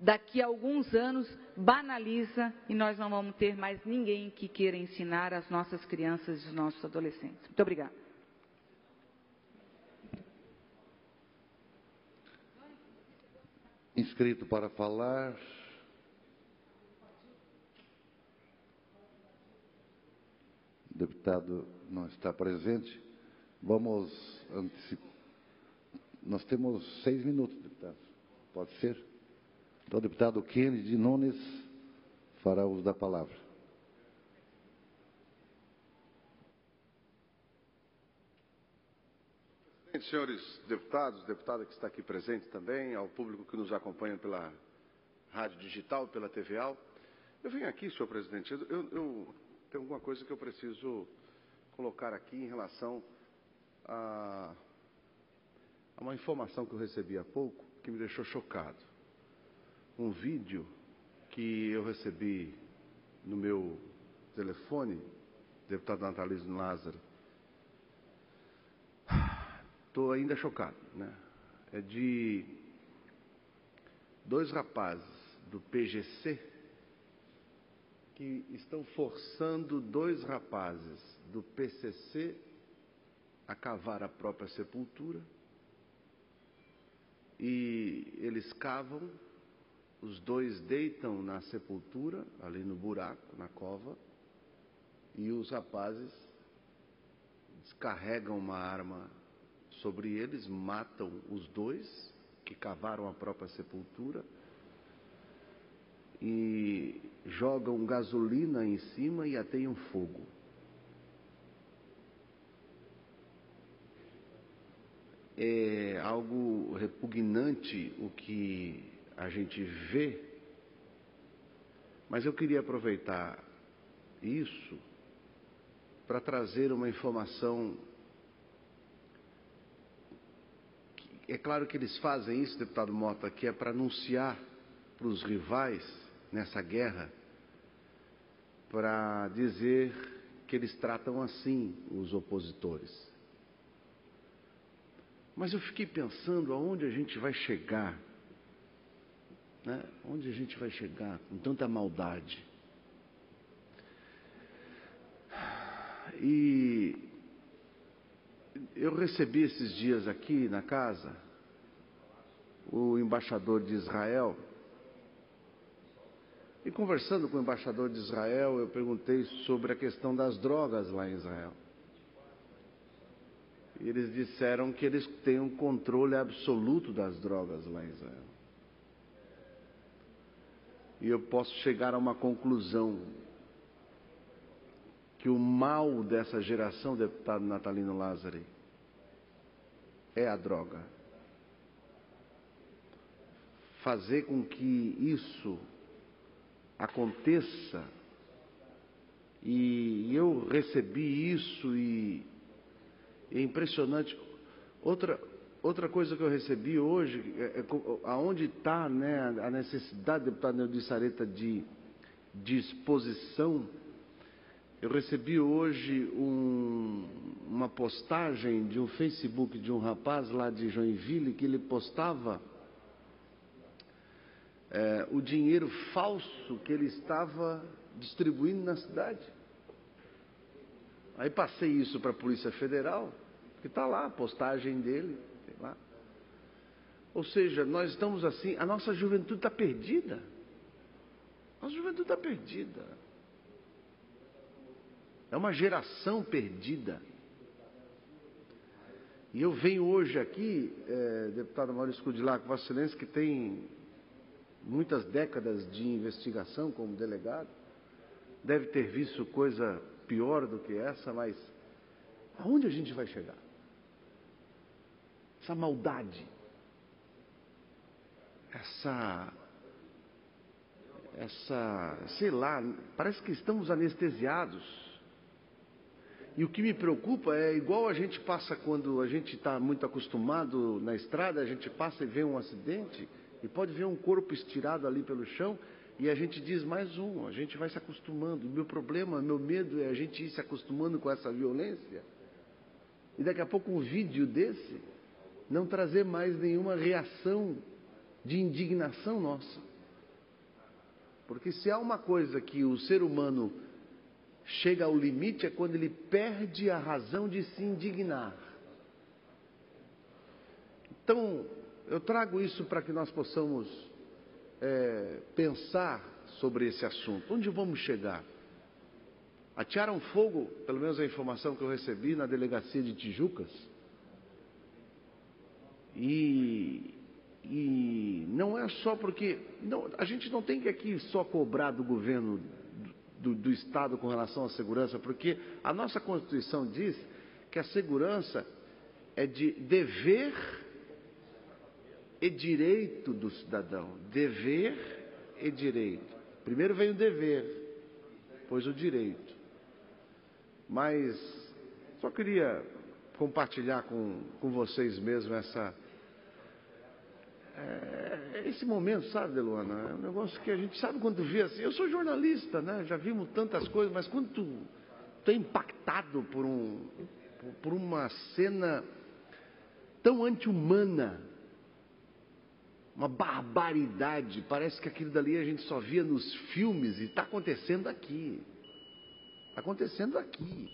daqui a alguns anos banaliza e nós não vamos ter mais ninguém que queira ensinar as nossas crianças e os nossos adolescentes. Muito obrigada. inscrito para falar? O deputado não está presente. Vamos antecipar. Nós temos 6 minutos, deputado. Pode ser? Então, o deputado Kennedy Nunes fará uso da palavra. Senhores deputados, deputada que está aqui presente também, ao público que nos acompanha pela rádio digital, pela TVA, eu venho aqui, senhor presidente, eu tenho alguma coisa que eu preciso colocar aqui em relação a uma informação que eu recebi há pouco, que me deixou chocado. Um vídeo que eu recebi no meu telefone, deputado Natalino Lázaro. Estou ainda chocado, né? É de 2 rapazes do PGC que estão forçando 2 rapazes do PCC a cavar a própria sepultura. E eles cavam, os 2 deitam na sepultura, ali no buraco, na cova, e os rapazes descarregam uma arma sobre eles, matam os 2 que cavaram a própria sepultura e jogam gasolina em cima e ateiam fogo. É algo repugnante o que a gente vê, mas eu queria aproveitar isso para trazer uma informação. É claro que eles fazem isso, deputado Mota, que é para anunciar para os rivais nessa guerra, para dizer que eles tratam assim os opositores. Mas eu fiquei pensando aonde a gente vai chegar, né? Onde a gente vai chegar com tanta maldade. E eu recebi esses dias aqui na casa o embaixador de Israel, e conversando com o embaixador de Israel, eu perguntei sobre a questão das drogas lá em Israel. E eles disseram que eles têm um controle absoluto das drogas lá em Israel. E eu posso chegar a uma conclusão, que o mal dessa geração, deputado Natalino Lázaro, é a droga. Fazer com que isso aconteça, e eu recebi isso e é impressionante. Outra coisa que eu recebi hoje, aonde está, né, a necessidade, deputado Neudi Sareta, de exposição. Eu recebi hoje uma postagem de um Facebook de um rapaz lá de Joinville, que ele postava o dinheiro falso que ele estava distribuindo na cidade. Aí passei isso para a Polícia Federal, que está lá a postagem dele, sei lá. Ou seja, nós estamos assim, a nossa juventude está perdida. Nossa juventude está perdida. É uma geração perdida. E eu venho hoje aqui, deputado Maurício Kudilac, Vossa Excelência, que tem muitas décadas de investigação como delegado, deve ter visto coisa pior do que essa, mas aonde a gente vai chegar? Essa maldade, sei lá, parece que estamos anestesiados. E o que me preocupa é igual a gente passa quando a gente está muito acostumado na estrada, a gente passa e vê um acidente, e pode ver um corpo estirado ali pelo chão, e a gente diz mais um, a gente vai se acostumando. O meu problema, meu medo é a gente ir se acostumando com essa violência, e daqui a pouco um vídeo desse não trazer mais nenhuma reação de indignação nossa. Porque se há uma coisa que o ser humano chega ao limite é quando ele perde a razão de se indignar. Então, eu trago isso para que nós possamos pensar sobre esse assunto. Onde vamos chegar? Atearam fogo, pelo menos a informação que eu recebi, na delegacia de Tijucas. E não é só porque... Não, a gente não tem que aqui só cobrar do governo do Estado com relação à segurança, porque a nossa Constituição diz que a segurança é de dever e direito do cidadão. Dever e direito. Primeiro vem o dever, depois o direito. Mas só queria compartilhar com vocês mesmo esse momento, sabe, Deluana? É um negócio que a gente sabe quando vê assim. Eu sou jornalista, né? Já vimos tantas coisas, mas quando tu é impactado por uma cena tão anti-humana, uma barbaridade, parece que aquilo dali a gente só via nos filmes e está acontecendo aqui. Está acontecendo aqui.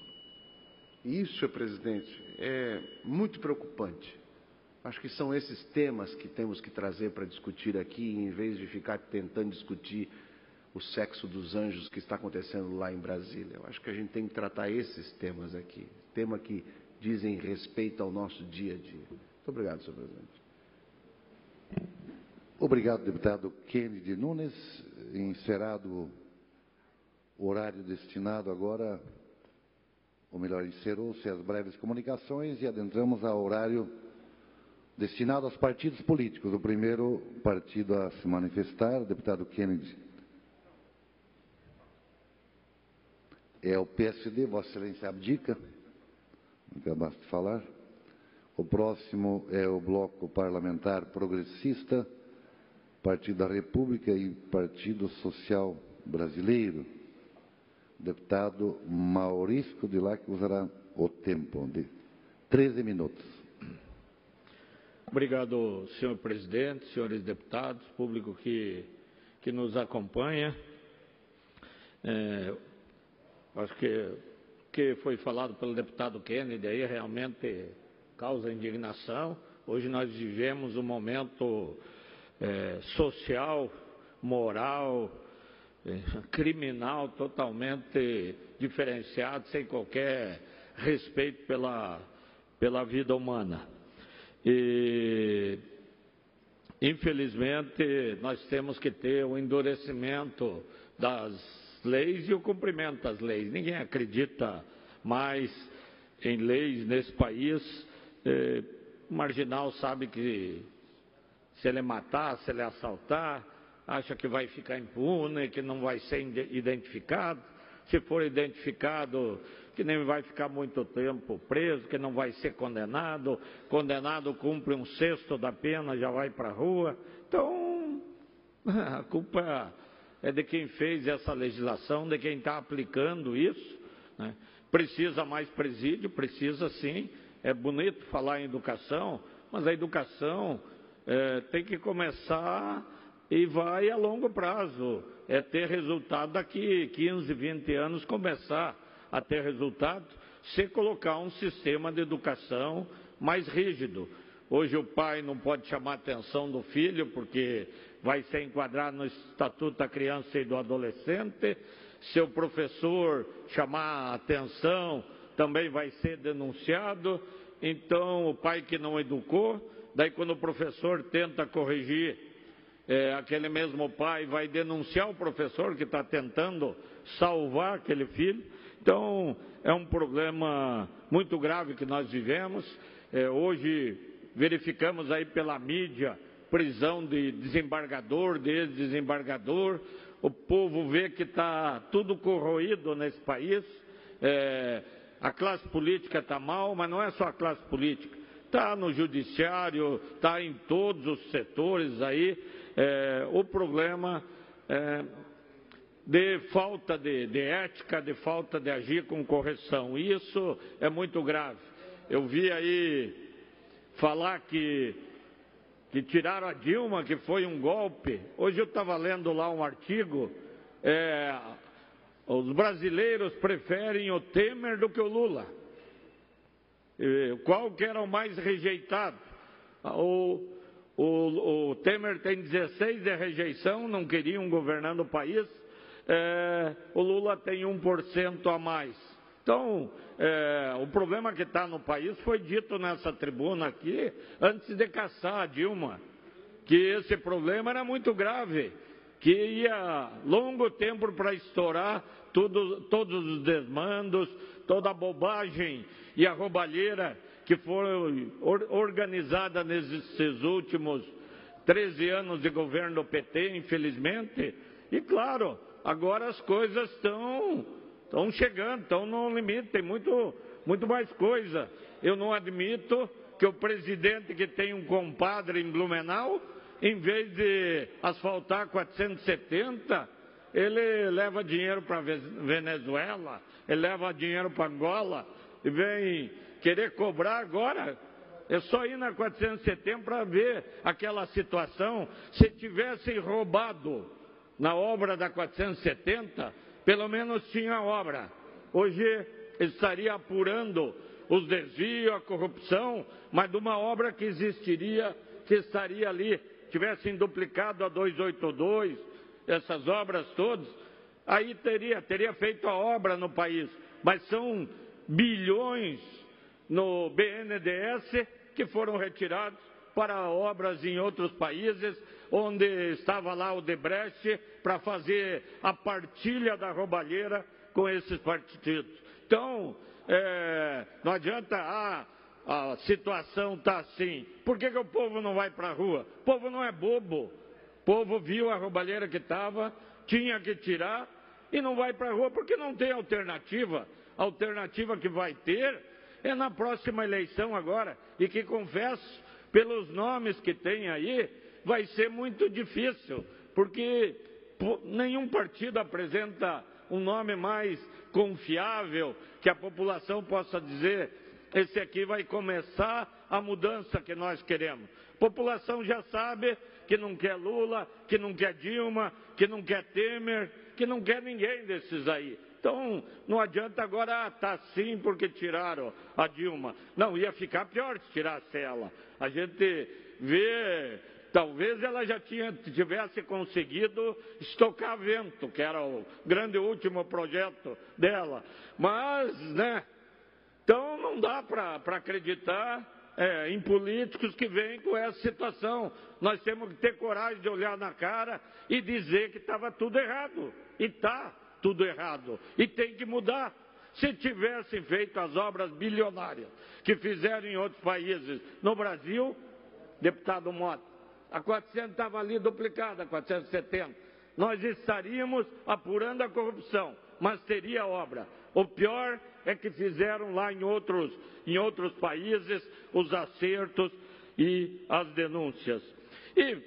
Isso, senhor presidente, é muito preocupante. Acho que são esses temas que temos que trazer para discutir aqui, em vez de ficar tentando discutir o sexo dos anjos que está acontecendo lá em Brasília. Eu acho que a gente tem que tratar esses temas aqui, temas que dizem respeito ao nosso dia a dia. Muito obrigado, senhor presidente. Obrigado, deputado Kennedy Nunes. Encerrado o horário destinado agora, ou melhor, encerrou-se as breves comunicações e adentramos ao horário destinado aos partidos políticos. O primeiro partido a se manifestar, deputado Kennedy, é o PSD, Vossa Excelência abdica, acabaste de falar. O próximo é o Bloco Parlamentar Progressista, Partido da República e Partido Social Brasileiro. Deputado Maurício de Lá, que usará o tempo de 13 minutos. Obrigado, senhor presidente, senhores deputados, público que nos acompanha. Acho que foi falado pelo deputado Kennedy aí realmente causa indignação. Hoje nós vivemos um momento social, moral, criminal totalmente diferenciado, sem qualquer respeito pela vida humana. E, infelizmente, nós temos que ter o endurecimento das leis e o cumprimento das leis. Ninguém acredita mais em leis nesse país. O marginal sabe que se ele matar, se ele assaltar, acha que vai ficar impune, que não vai ser identificado. Se for identificado, que nem vai ficar muito tempo preso, que não vai ser condenado. Condenado cumpre 1/6 da pena, já vai para a rua. Então, a culpa é de quem fez essa legislação, de quem está aplicando isso, né? Precisa mais presídio, precisa sim. É bonito falar em educação, mas a educação tem que começar e vai a longo prazo. É ter resultado daqui 15, 20 anos, começar a ter resultado, se colocar um sistema de educação mais rígido. Hoje o pai não pode chamar a atenção do filho, porque vai ser enquadrado no Estatuto da Criança e do Adolescente. Se o professor chamar a atenção, também vai ser denunciado. Então, o pai que não educou, daí quando o professor tenta corrigir, aquele mesmo pai vai denunciar o professor que está tentando salvar aquele filho. Então, é um problema muito grave que nós vivemos. Hoje, verificamos aí pela mídia prisão de desembargador, de ex-desembargador. O povo vê que está tudo corroído nesse país. A classe política está mal, mas não é só a classe política. Está no judiciário, está em todos os setores aí. O problema de falta de ética, de falta de agir com correção. E isso é muito grave. Eu vi aí falar que tiraram a Dilma, que foi um golpe. Hoje eu estava lendo lá um artigo, os brasileiros preferem o Temer do que o Lula. Qual que era o mais rejeitado? O Temer tem 16 de rejeição, não queriam governando o país. O Lula tem 1% a mais. Então, o problema que está no país foi dito nessa tribuna aqui, antes de caçar a Dilma, que esse problema era muito grave, que ia longo tempo para estourar todos os desmandos, toda a bobagem e a roubalheira que foi organizada nesses últimos 13 anos de governo do PT, infelizmente. E, claro, agora as coisas estão chegando, estão no limite, tem muito mais coisa. Eu não admito que o presidente que tem um compadre em Blumenau, em vez de asfaltar 470, ele leva dinheiro para a Venezuela, ele leva dinheiro para Angola e vem querer cobrar agora. É só ir na 470 para ver aquela situação. Se tivessem roubado na obra da 470, pelo menos tinha obra. Hoje estaria apurando os desvios, a corrupção, mas de uma obra que existiria, que estaria ali, tivessem duplicado a 282, essas obras todas, aí teria feito a obra no país. Mas são bilhões no BNDES que foram retirados para obras em outros países, onde estava lá o Odebrecht para fazer a partilha da roubalheira com esses partidos. Então, não adianta, a situação está assim. Por que o povo não vai para a rua? O povo não é bobo. O povo viu a roubalheira que estava, tinha que tirar e não vai para a rua porque não tem alternativa. A alternativa que vai ter é na próxima eleição agora, e que, confesso, pelos nomes que tem aí, vai ser muito difícil, porque nenhum partido apresenta um nome mais confiável, que a população possa dizer, esse aqui vai começar a mudança que nós queremos. A população já sabe que não quer Lula, que não quer Dilma, que não quer Temer, que não quer ninguém desses aí. Então, não adianta agora, está assim porque tiraram a Dilma. Não, ia ficar pior se tirasse ela. A gente vê, talvez ela já tivesse conseguido estocar vento, que era o grande último projeto dela. Mas, né, então não dá para acreditar em políticos que vêm com essa situação. Nós temos que ter coragem de olhar na cara e dizer que estava tudo errado. E está tudo errado. E tem que mudar. Se tivessem feito as obras bilionárias que fizeram em outros países, no Brasil, deputado Mota, a 400 estava ali duplicada, a 470. Nós estaríamos apurando a corrupção, mas teria obra. O pior é que fizeram lá em outros países os acertos e as denúncias. E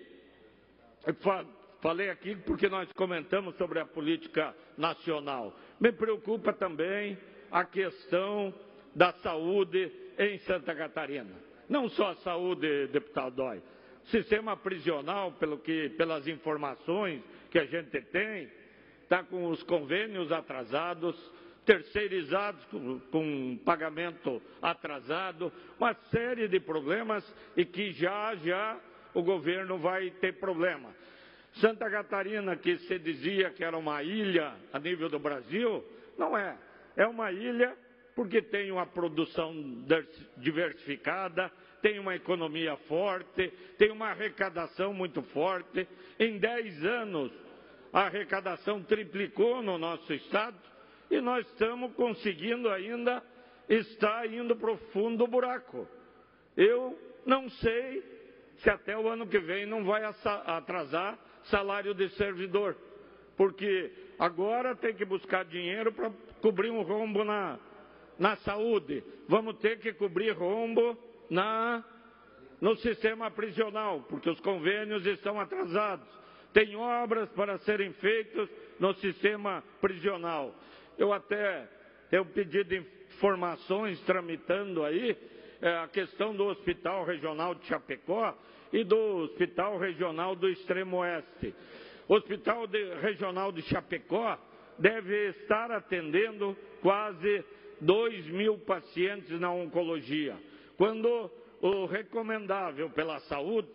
falei aqui porque nós comentamos sobre a política nacional. Me preocupa também a questão da saúde em Santa Catarina. Não só a saúde, deputado Dói. O sistema prisional, pelas informações que a gente tem, está com os convênios atrasados, terceirizados com pagamento atrasado, uma série de problemas e que já o governo vai ter problema. Santa Catarina, que se dizia que era uma ilha a nível do Brasil, não é. É uma ilha porque tem uma produção diversificada, tem uma economia forte, tem uma arrecadação muito forte. Em 10 anos, a arrecadação triplicou no nosso estado e nós estamos conseguindo ainda estar indo para o fundo do buraco. Eu não sei se até o ano que vem não vai atrasar salário de servidor, porque agora tem que buscar dinheiro para cobrir um rombo na saúde. Vamos ter que cobrir rombo no sistema prisional, porque os convênios estão atrasados. Tem obras para serem feitas no sistema prisional. Eu até tenho pedido informações tramitando aí, a questão do Hospital Regional de Chapecó e do Hospital Regional do Extremo Oeste. O Hospital Regional de Chapecó deve estar atendendo quase 2.000 pacientes na oncologia, quando o recomendável pela saúde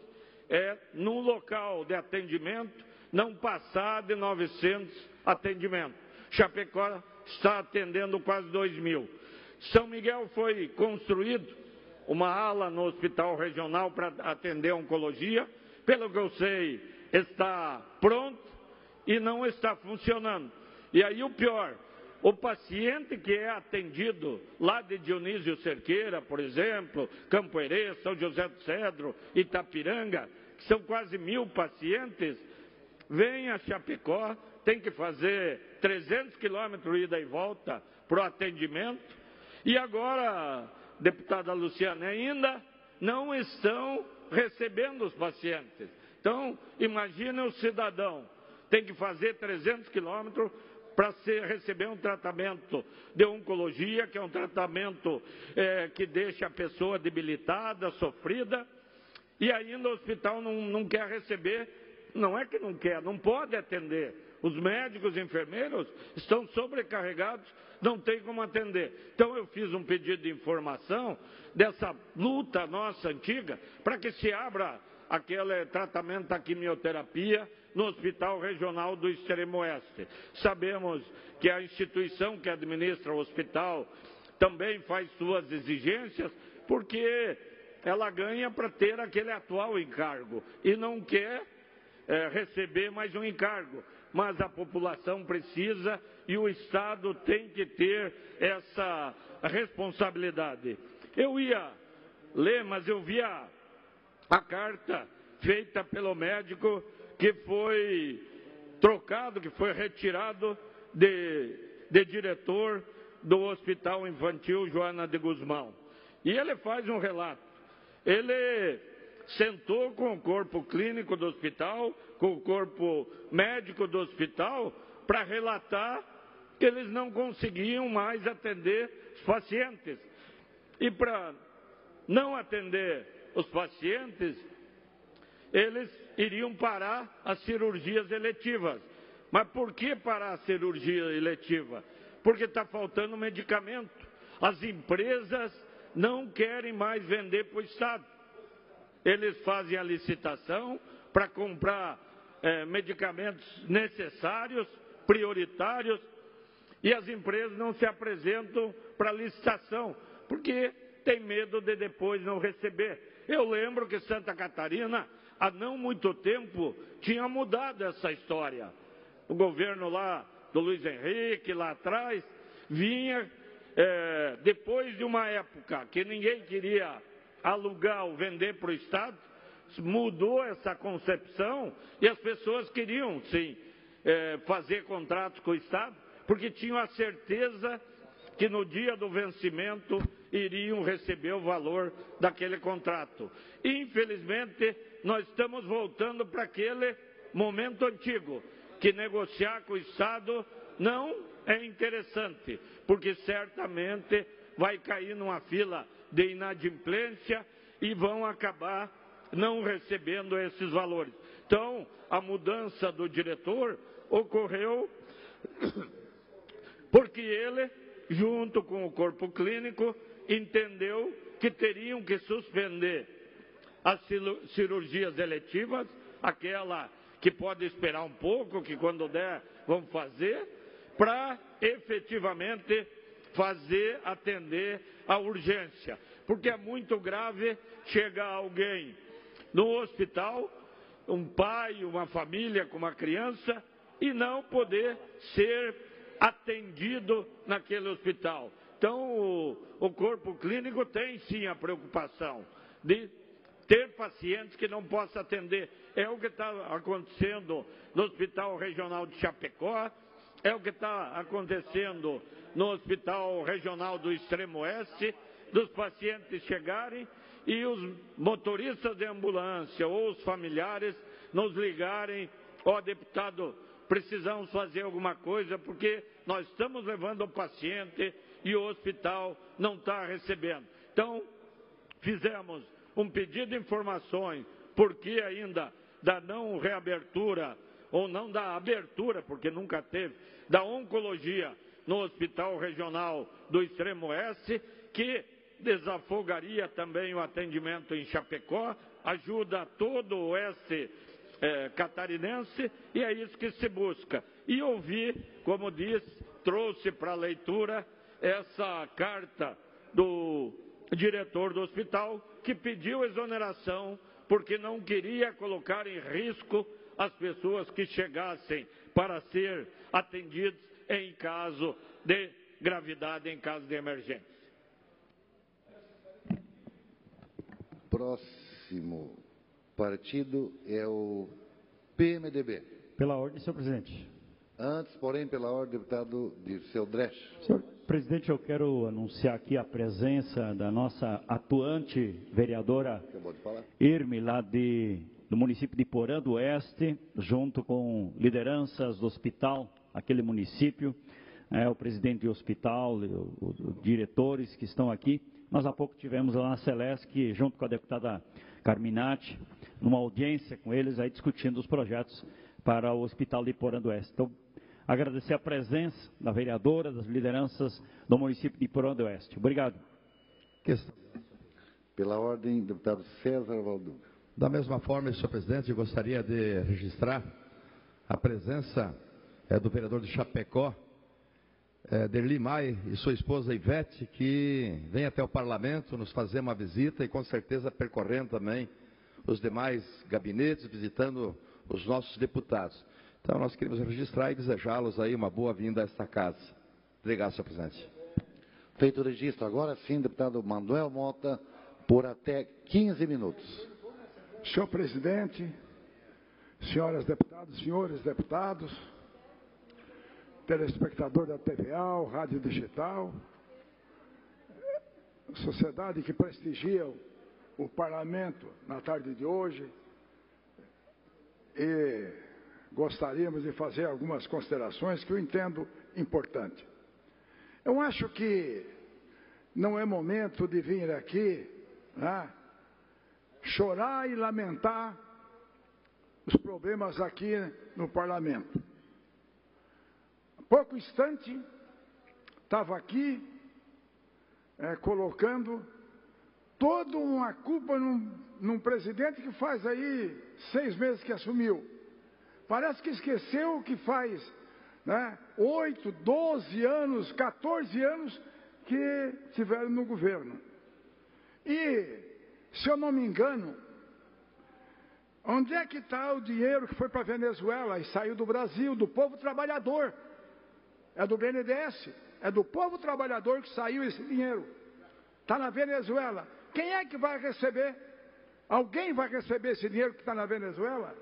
é, num local de atendimento, não passar de 900 atendimentos. Chapecó está atendendo quase 2.000. São Miguel foi construído uma ala no hospital regional para atender a oncologia. Pelo que eu sei, está pronto e não está funcionando. E aí o pior, o paciente que é atendido lá de Dionísio Cerqueira, por exemplo, Campo Herê, São José do Cedro, Itapiranga, que são quase 1.000 pacientes, vem a Chapecó, tem que fazer 300 quilômetros ida e volta para o atendimento. E agora, deputada Luciana, ainda não estão recebendo os pacientes. Então, imagine o cidadão, tem que fazer 300 quilômetros para receber um tratamento de oncologia, que é um tratamento que deixa a pessoa debilitada, sofrida, e ainda o hospital não quer receber. Não é que não quer, não pode atender. Os médicos e enfermeiros estão sobrecarregados, não tem como atender. Então eu fiz um pedido de informação dessa luta nossa antiga para que se abra aquele tratamento da quimioterapia no Hospital Regional do Extremo Oeste. Sabemos que a instituição que administra o hospital também faz suas exigências, porque ela ganha para ter aquele atual encargo e não quer receber mais um encargo. Mas a população precisa e o Estado tem que ter essa responsabilidade. Eu ia ler, mas eu vi a carta feita pelo médico que foi trocado, que foi retirado de diretor do Hospital Infantil Joana de Guzmão. E ele faz um relato. Ele sentou com o corpo clínico do hospital, com o corpo médico do hospital, para relatar que eles não conseguiam mais atender os pacientes. E para não atender os pacientes, eles iriam parar as cirurgias eletivas. Mas por que parar a cirurgia eletiva? Porque está faltando medicamento. As empresas não querem mais vender para o Estado. Eles fazem a licitação para comprar medicamentos necessários, prioritários, e as empresas não se apresentam para a licitação, porque tem medo de depois não receber. Eu lembro que Santa Catarina, há não muito tempo, tinha mudado essa história. O governo lá do Luiz Henrique, lá atrás, vinha, depois de uma época que ninguém queria alugar ou vender para o Estado, mudou essa concepção e as pessoas queriam, sim, fazer contratos com o Estado, porque tinham a certeza que no dia do vencimento iriam receber o valor daquele contrato. Infelizmente, nós estamos voltando para aquele momento antigo, que negociar com o Estado não é interessante, porque certamente vai cair numa fila de inadimplência e vão acabar não recebendo esses valores. Então, a mudança do diretor ocorreu porque ele, junto com o corpo clínico, entendeu que teriam que suspender as cirurgias eletivas, aquela que pode esperar um pouco, que quando der vão fazer, para efetivamente atender a urgência. Porque é muito grave chegar alguém no hospital, um pai, uma família com uma criança, e não poder ser atendido naquele hospital. Então, o corpo clínico tem sim a preocupação de ter pacientes que não possa atender. É o que está acontecendo no Hospital Regional de Chapecó, é o que está acontecendo no Hospital Regional do Extremo Oeste, dos pacientes chegarem e os motoristas de ambulância ou os familiares nos ligarem: ó, deputado, precisamos fazer alguma coisa porque nós estamos levando o paciente e o hospital não está recebendo. Então, fizemos um pedido de informações, porque ainda da não reabertura, ou não da abertura, porque nunca teve, da oncologia no Hospital Regional do Extremo Oeste, que desafogaria também o atendimento em Chapecó, ajuda todo o oeste catarinense, e é isso que se busca. E ouvi, como disse, trouxe para leitura essa carta do diretor do hospital, que pediu exoneração porque não queria colocar em risco as pessoas que chegassem para ser atendidas em caso de gravidade, em caso de emergência. Próximo partido é o PMDB. Pela ordem, senhor presidente. Antes, porém, pela ordem, deputado Dirceu Dresch. Senhor presidente, eu quero anunciar aqui a presença da nossa atuante vereadora Irme, lá do município de Porã do Oeste, junto com lideranças do hospital, aquele município, o presidente do hospital, os diretores que estão aqui. Nós há pouco tivemos lá na Celesc, junto com a deputada Carminati, numa audiência com eles, aí discutindo os projetos para o Hospital de Porã do Oeste. Então, agradecer a presença da vereadora, das lideranças do município de Porã do Oeste. Obrigado. Pela ordem, deputado César Valduga. Da mesma forma, senhor presidente, eu gostaria de registrar a presença do vereador de Chapecó, Derli Maia, e sua esposa Ivete, que vem até o parlamento nos fazer uma visita e com certeza percorrendo também os demais gabinetes, visitando os nossos deputados. Então, nós queremos registrar e desejá-los aí uma boa-vinda a esta casa. Obrigado, senhor presidente. Feito o registro, agora sim, deputado Manuel Mota, por até 15 minutos. Senhor presidente, senhoras deputadas, senhores deputados, telespectador da TVA, Rádio Digital, sociedade que prestigia o parlamento na tarde de hoje, e gostaríamos de fazer algumas considerações que eu entendo importante. Eu acho que não é momento de vir aqui, né, chorar e lamentar os problemas aqui no parlamento. Há pouco instante, estava aqui colocando toda uma culpa num presidente que faz aí 6 meses que assumiu. Parece que esqueceu que faz 8, 12 anos, 14 anos que estiveram no governo. E, se eu não me engano, onde é que está o dinheiro que foi para a Venezuela e saiu do Brasil, do povo trabalhador? É do BNDES, é do povo trabalhador que saiu esse dinheiro. Está na Venezuela. Quem é que vai receber? Alguém vai receber esse dinheiro que está na Venezuela?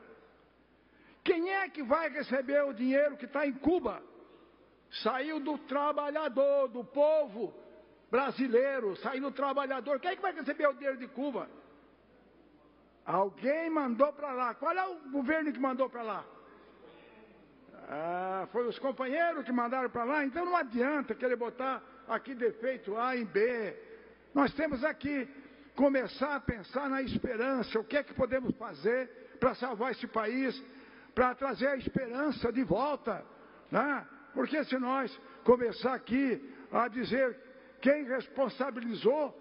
Quem é que vai receber o dinheiro que está em Cuba? Saiu do trabalhador, do povo brasileiro, saiu do trabalhador. Quem é que vai receber o dinheiro de Cuba? Alguém mandou para lá. Qual é o governo que mandou para lá? Foi os companheiros que mandaram para lá. Então não adianta querer botar aqui defeito A em B. Nós temos aqui começar a pensar na esperança. O que é que podemos fazer para salvar esse país, para trazer a esperança de volta, né? Porque se nós começar aqui a dizer quem responsabilizou,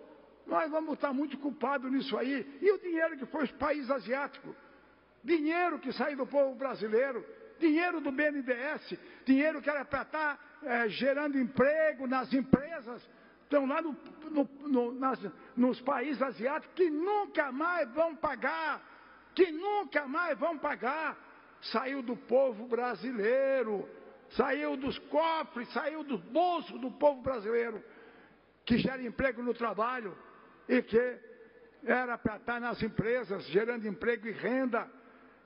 nós vamos estar muito culpados nisso aí. E o dinheiro que foi os países asiáticos? Dinheiro que saiu do povo brasileiro, dinheiro do BNDES, dinheiro que era para estar gerando emprego nas empresas, estão lá nos países asiáticos que nunca mais vão pagar, Saiu do povo brasileiro, saiu dos cofres, saiu dos bolsos do povo brasileiro, que gera emprego no trabalho e que era para estar nas empresas, gerando emprego e renda,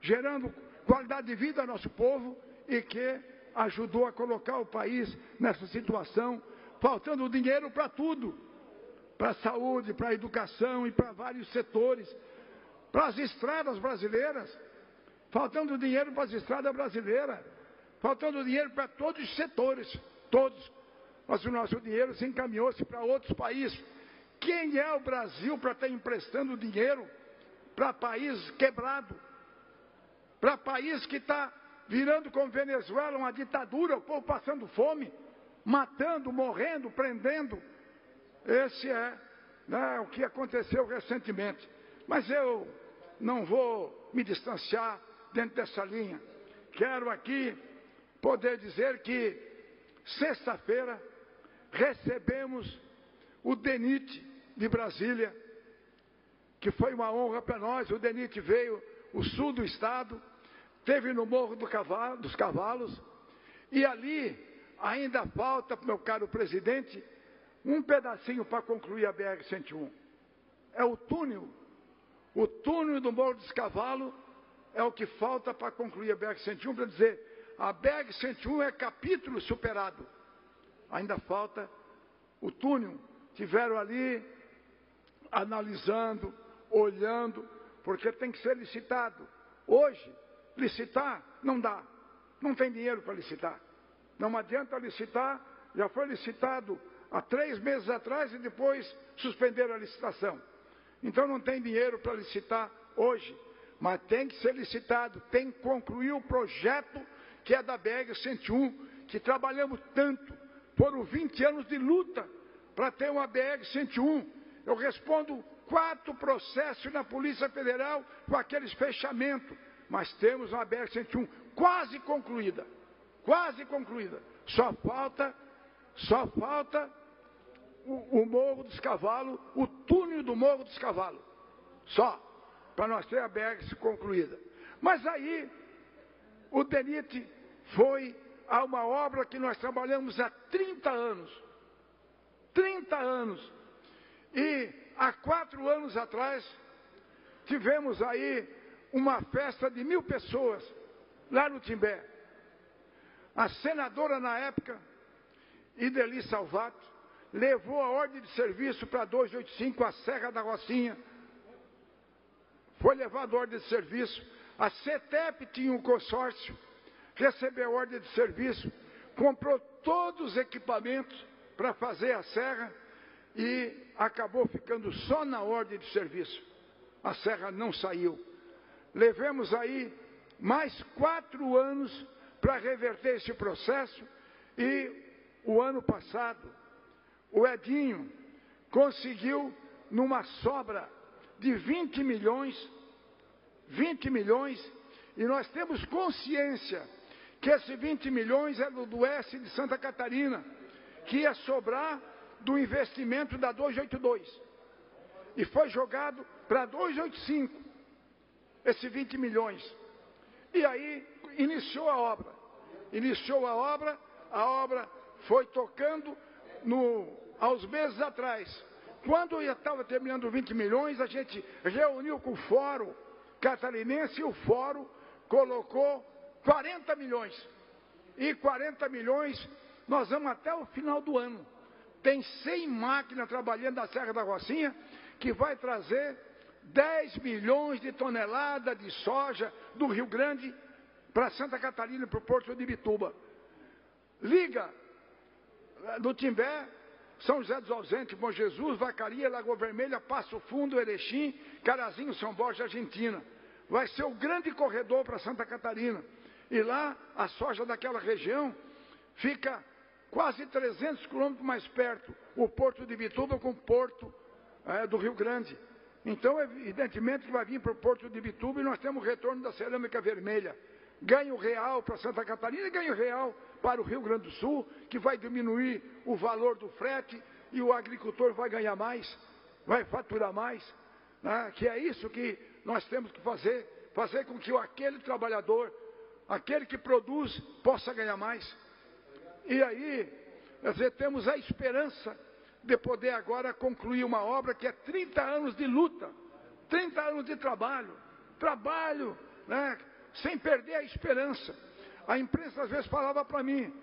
gerando qualidade de vida ao nosso povo e que ajudou a colocar o país nessa situação, faltando dinheiro para tudo, para a saúde, para a educação e para vários setores, para as estradas brasileiras, faltando dinheiro para as estradas brasileiras, faltando dinheiro para todos os setores, todos. Mas o nosso dinheiro se encaminhou-se para outros países. Quem é o Brasil para estar emprestando dinheiro para país quebrado? Para país que está virando como Venezuela uma ditadura, o povo passando fome, matando, morrendo, prendendo. Esse é o que aconteceu recentemente. Mas eu não vou me distanciar dentro dessa linha. Quero aqui poder dizer que sexta-feira recebemos o DENIT de Brasília, que foi uma honra para nós. O DENIT veio o sul do estado, teve no Morro dos Cavalos, e ali ainda falta, meu caro presidente, um pedacinho para concluir a BR-101. É o túnel do Morro dos Cavalos é o que falta para concluir a BR-101, para dizer, a BR-101 é capítulo superado. Ainda falta o túnel. Tiveram ali analisando, olhando, porque tem que ser licitado. Hoje, licitar não dá. Não tem dinheiro para licitar. Não adianta licitar, já foi licitado há 3 meses atrás e depois suspenderam a licitação. Então não tem dinheiro para licitar hoje, mas tem que ser licitado, tem que concluir o projeto que é da BR-101, que trabalhamos tanto, foram 20 anos de luta para ter uma BR-101. Eu respondo 4 processos na Polícia Federal com aqueles fechamentos, mas temos uma BR-101 quase concluída, Só falta o Morro dos Cavalos, o túnel do Morro dos Cavalos, só, para nós ter a BR concluída. Mas aí, o DENIT foi a uma obra que nós trabalhamos há 30 anos. 30 anos. E há 4 anos atrás, tivemos aí uma festa de 1000 pessoas, lá no Timbé. A senadora na época, Ideli Salvato, levou a ordem de serviço para 285, a Serra da Rocinha. Foi levada a ordem de serviço. A CETEP tinha um consórcio, recebeu a ordem de serviço, comprou todos os equipamentos para fazer a serra e acabou ficando só na ordem de serviço. A serra não saiu. Levemos aí mais 4 anos para reverter esse processo e o ano passado o Edinho conseguiu, numa sobra de 20 milhões, e nós temos consciência que esses 20 milhões é do S de Santa Catarina, que ia sobrar do investimento da 282. E foi jogado para 285, esses 20 milhões. E aí iniciou a obra. A obra foi tocando aos meses atrás. Quando eu estava terminando 20 milhões, a gente reuniu com o Fórum Catarinense e o Fórum colocou 40 milhões. E 40 milhões nós vamos até o final do ano. Tem 100 máquinas trabalhando na Serra da Rocinha, que vai trazer 10 milhões de toneladas de soja do Rio Grande para Santa Catarina e para o Porto de Ibituba. Liga do Timbé, São José dos Ausentes, Bom Jesus, Vacaria, Lagoa Vermelha, Passo Fundo, Erechim, Carazinho, São Borja, Argentina. Vai ser o grande corredor para Santa Catarina. E lá, a soja daquela região fica quase 300 quilômetros mais perto, o Porto de Ibituba com o Porto do Rio Grande. Então, evidentemente que vai vir para o Porto de Ibituba e nós temos o retorno da cerâmica vermelha. Ganho real para Santa Catarina e ganho real para o Rio Grande do Sul, que vai diminuir o valor do frete e o agricultor vai ganhar mais, vai faturar mais, né? Que é isso que nós temos que fazer com que aquele trabalhador, aquele que produz, possa ganhar mais. E aí, temos a esperança de poder agora concluir uma obra que é 30 anos de luta, 30 anos de trabalho, né? Sem perder a esperança. A imprensa às vezes falava para mim,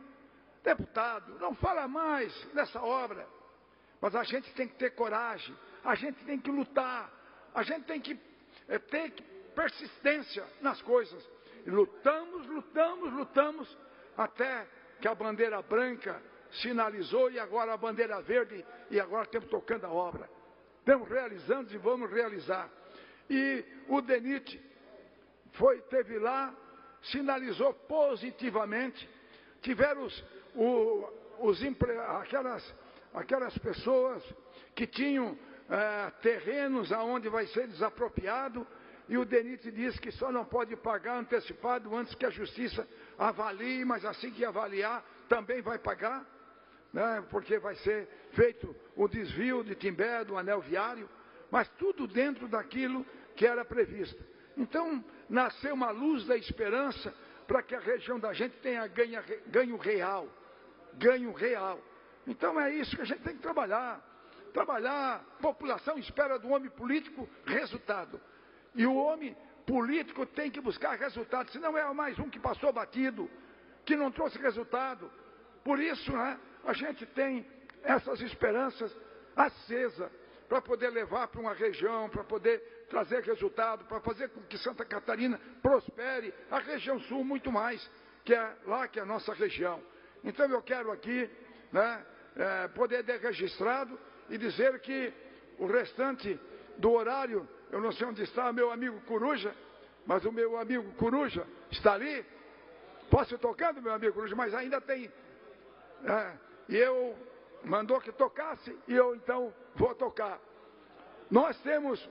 deputado, não fala mais nessa obra, mas a gente tem que ter coragem, a gente tem que lutar, a gente tem que ter persistência nas coisas. E lutamos, até que a bandeira branca sinalizou e agora a bandeira verde, e agora estamos tocando a obra. Estamos realizando e vamos realizar. E o DENIT teve lá, sinalizou positivamente, tiveram aquelas pessoas que tinham terrenos aonde vai ser desapropriado, e o DENIT diz que só não pode pagar antecipado antes que a Justiça avalie, mas assim que avaliar, também vai pagar, né, porque vai ser feito o desvio de Timbé, do anel viário, mas tudo dentro daquilo que era previsto. Então, nasceu uma luz da esperança para que a região da gente tenha ganho real. Ganho real. Então é isso que a gente tem que trabalhar. A população espera do homem político resultado. E o homem político tem que buscar resultado, senão é mais um que passou batido, que não trouxe resultado. Por isso, né, a gente tem essas esperanças acesas para poder levar para uma região, para poder trazer resultado, para fazer com que Santa Catarina prospere, a região sul muito mais, que é lá que é a nossa região. Então eu quero aqui, né, poder ter registrado e dizer que o restante do horário, eu não sei onde está meu amigo Coruja, mas o meu amigo Coruja está ali. Posso ir tocando, meu amigo Coruja, mas ainda tem. E eu mandou que tocasse e eu então vou tocar. Nós temos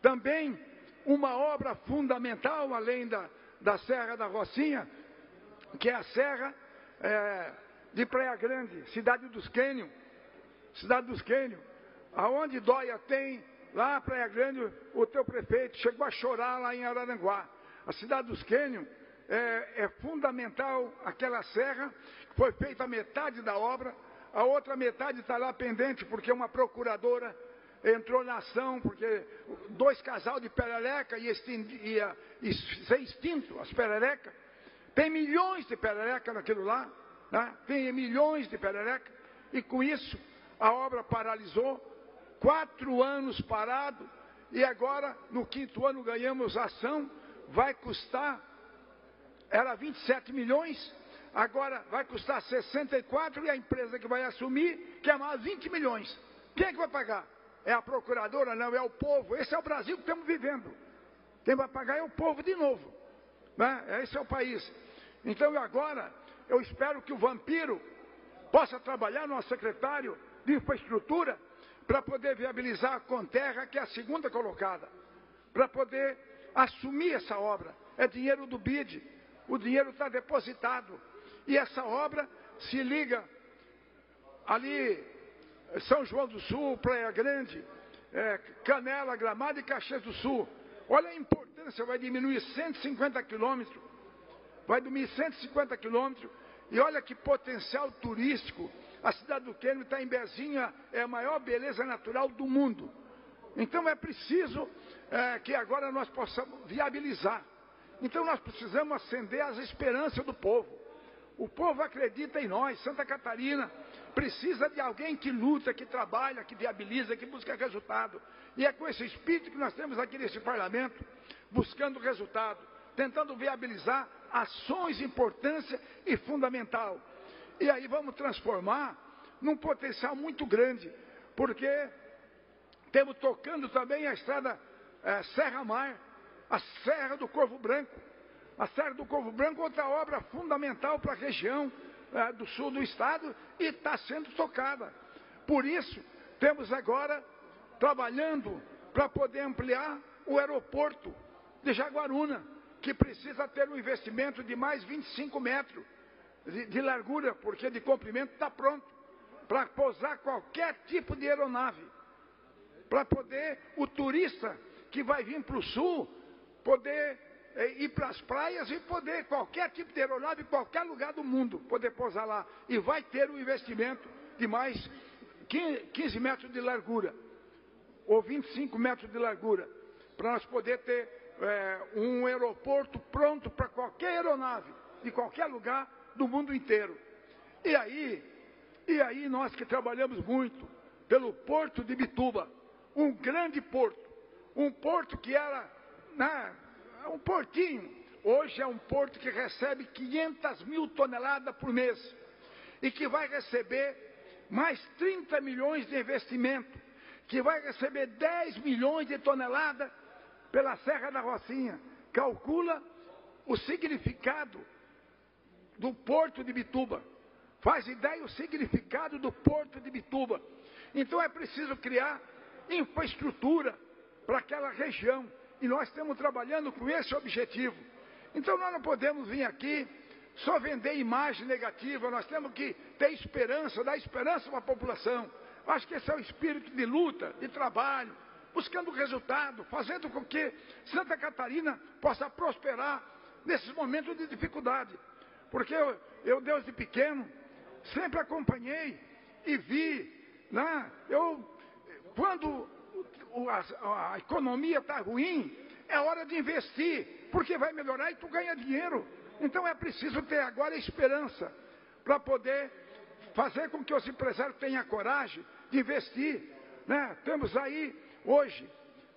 também uma obra fundamental, além da Serra da Rocinha, que é a Serra de Praia Grande, Cidade dos Cânions, aonde Dóia tem, lá Praia Grande, o teu prefeito chegou a chorar lá em Araranguá. A Cidade dos Cânions é fundamental, aquela serra, foi feita a metade da obra, a outra metade está lá pendente, porque uma procuradora entrou na ação, porque 2 casal de perereca ia ser extinto as pererecas. Tem milhões de perereca naquilo lá, né? Tem milhões de perereca, e com isso a obra paralisou, 4 anos parado, e agora no 5º ano ganhamos a ação, vai custar, era 27 milhões, agora vai custar 64, e a empresa que vai assumir quer mais 20 milhões. Quem é que vai pagar? É a procuradora? Não, é o povo. Esse é o Brasil que estamos vivendo. Quem vai pagar é o povo de novo, né? Esse é o país. Então agora, eu espero que o Vampiro possa trabalhar, nosso secretário de infraestrutura, para poder viabilizar a Conterra, que é a segunda colocada, para poder assumir essa obra. É dinheiro do BID, o dinheiro está depositado. E essa obra se liga ali, São João do Sul, Praia Grande, Canela, Gramado e Caxias do Sul. Olha a importância, vai diminuir 150 quilômetros, e olha que potencial turístico. A cidade do Cânion está em Bezinha, é a maior beleza natural do mundo. Então é preciso que agora nós possamos viabilizar. Então nós precisamos acender as esperanças do povo. O povo acredita em nós. Santa Catarina precisa de alguém que luta, que trabalha, que viabiliza, que busca resultado. E é com esse espírito que nós temos aqui nesse parlamento, buscando resultado, tentando viabilizar ações de importância e fundamental. E aí vamos transformar num potencial muito grande, porque temos tocando também a estrada Serra Mar, a Serra do Corvo Branco. A Serra do Corvo Branco é outra obra fundamental para a região do sul do estado e está sendo tocada. Por isso, temos agora trabalhando para poder ampliar o aeroporto de Jaguaruna, que precisa ter um investimento de mais 25 metros de largura, porque de comprimento está pronto, para pousar qualquer tipo de aeronave, para poder o turista que vai vir para o sul, poder ir para as praias e poder, qualquer tipo de aeronave, em qualquer lugar do mundo, poder pousar lá. E vai ter um investimento de mais 15 metros de largura, ou 25 metros de largura, para nós poder ter um aeroporto pronto para qualquer aeronave, de qualquer lugar do mundo inteiro. E aí nós que trabalhamos muito pelo Porto de Bituba, um grande porto, um porto que era um portinho, hoje é um porto que recebe 500 mil toneladas por mês, e que vai receber mais 30 milhões de investimento, que vai receber 10 milhões de toneladas pela Serra da Rocinha. Calcula o significado do Porto de Bituba. Faz ideia o significado do Porto de Bituba. Então é preciso criar infraestrutura para aquela região. E nós estamos trabalhando com esse objetivo. Então nós não podemos vir aqui só vender imagem negativa, nós temos que ter esperança, dar esperança para a população. Acho que esse é o espírito de luta, de trabalho, buscando resultado, fazendo com que Santa Catarina possa prosperar nesses momentos de dificuldade. Porque eu desde pequeno, sempre acompanhei e vi, né? Quando a economia está ruim, é hora de investir, porque vai melhorar e tu ganha dinheiro. Então é preciso ter agora esperança para poder fazer com que os empresários tenham coragem de investir, né? Temos aí hoje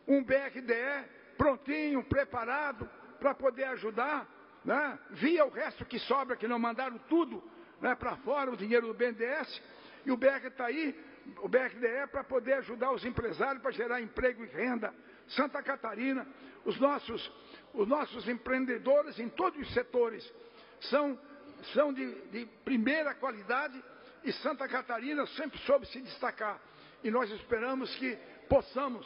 um BRDE prontinho, preparado para poder ajudar, né? Via o resto que sobra, que não mandaram tudo, né, para fora, o dinheiro do BNDES, e o BR está aí, o BRDE, para poder ajudar os empresários, para gerar emprego e renda. Santa Catarina, os nossos empreendedores em todos os setores são de primeira qualidade, e Santa Catarina sempre soube se destacar. E nós esperamos que possamos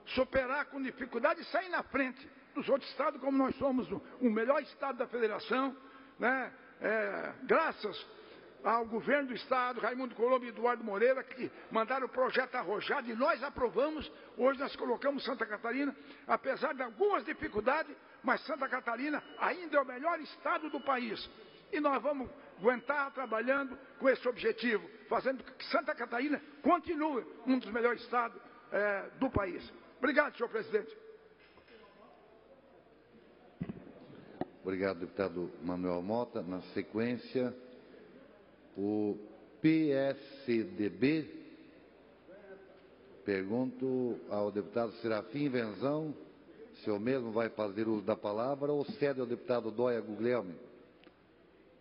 superar com dificuldade e sair na frente dos outros estados, como nós somos o melhor estado da federação, né? Graças ao governo do estado, Raimundo Colombo e Eduardo Moreira, que mandaram o projeto arrojado e nós aprovamos. Hoje nós colocamos Santa Catarina, apesar de algumas dificuldades, mas Santa Catarina ainda é o melhor estado do país. E nós vamos aguentar trabalhando com esse objetivo, fazendo com que Santa Catarina continue um dos melhores estados do país. Obrigado, senhor presidente. Obrigado, deputado Manuel Mota. Na sequência, o PSDB. Pergunto ao deputado Serafim Venzão se o mesmo vai fazer uso da palavra ou cede ao deputado Dóia Guglielmi.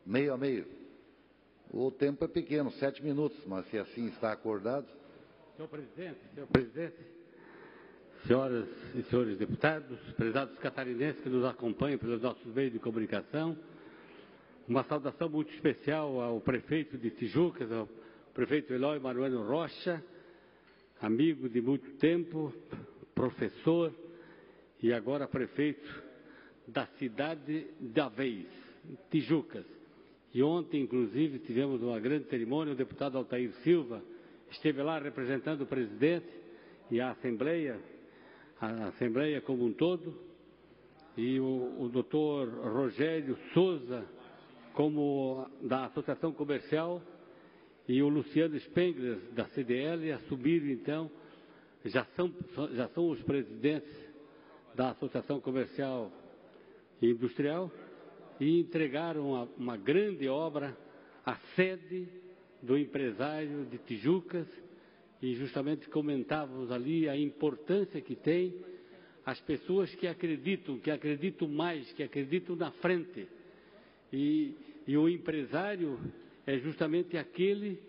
Meio a meio. O tempo é pequeno, 7 minutos, mas se assim está acordado. Senhor presidente, senhoras e senhores deputados, prezados catarinenses que nos acompanham pelos nossos meios de comunicação, uma saudação muito especial ao prefeito de Tijucas, ao prefeito Eloy Manuel Rocha, amigo de muito tempo, professor e agora prefeito da cidade da vez, Tijucas. E ontem, inclusive, tivemos uma grande cerimônia, o deputado Altair Silva esteve lá representando o presidente e a Assembleia como um todo, e o doutor Rogério Souza, como da Associação Comercial, e o Luciano Spengler, da CDL, assumiram então, já são os presidentes da Associação Comercial e Industrial, e entregaram uma grande obra, a sede do empresário de Tijucas, e justamente comentávamos ali a importância que tem as pessoas que acreditam mais, que acreditam na frente. E o empresário é justamente aquele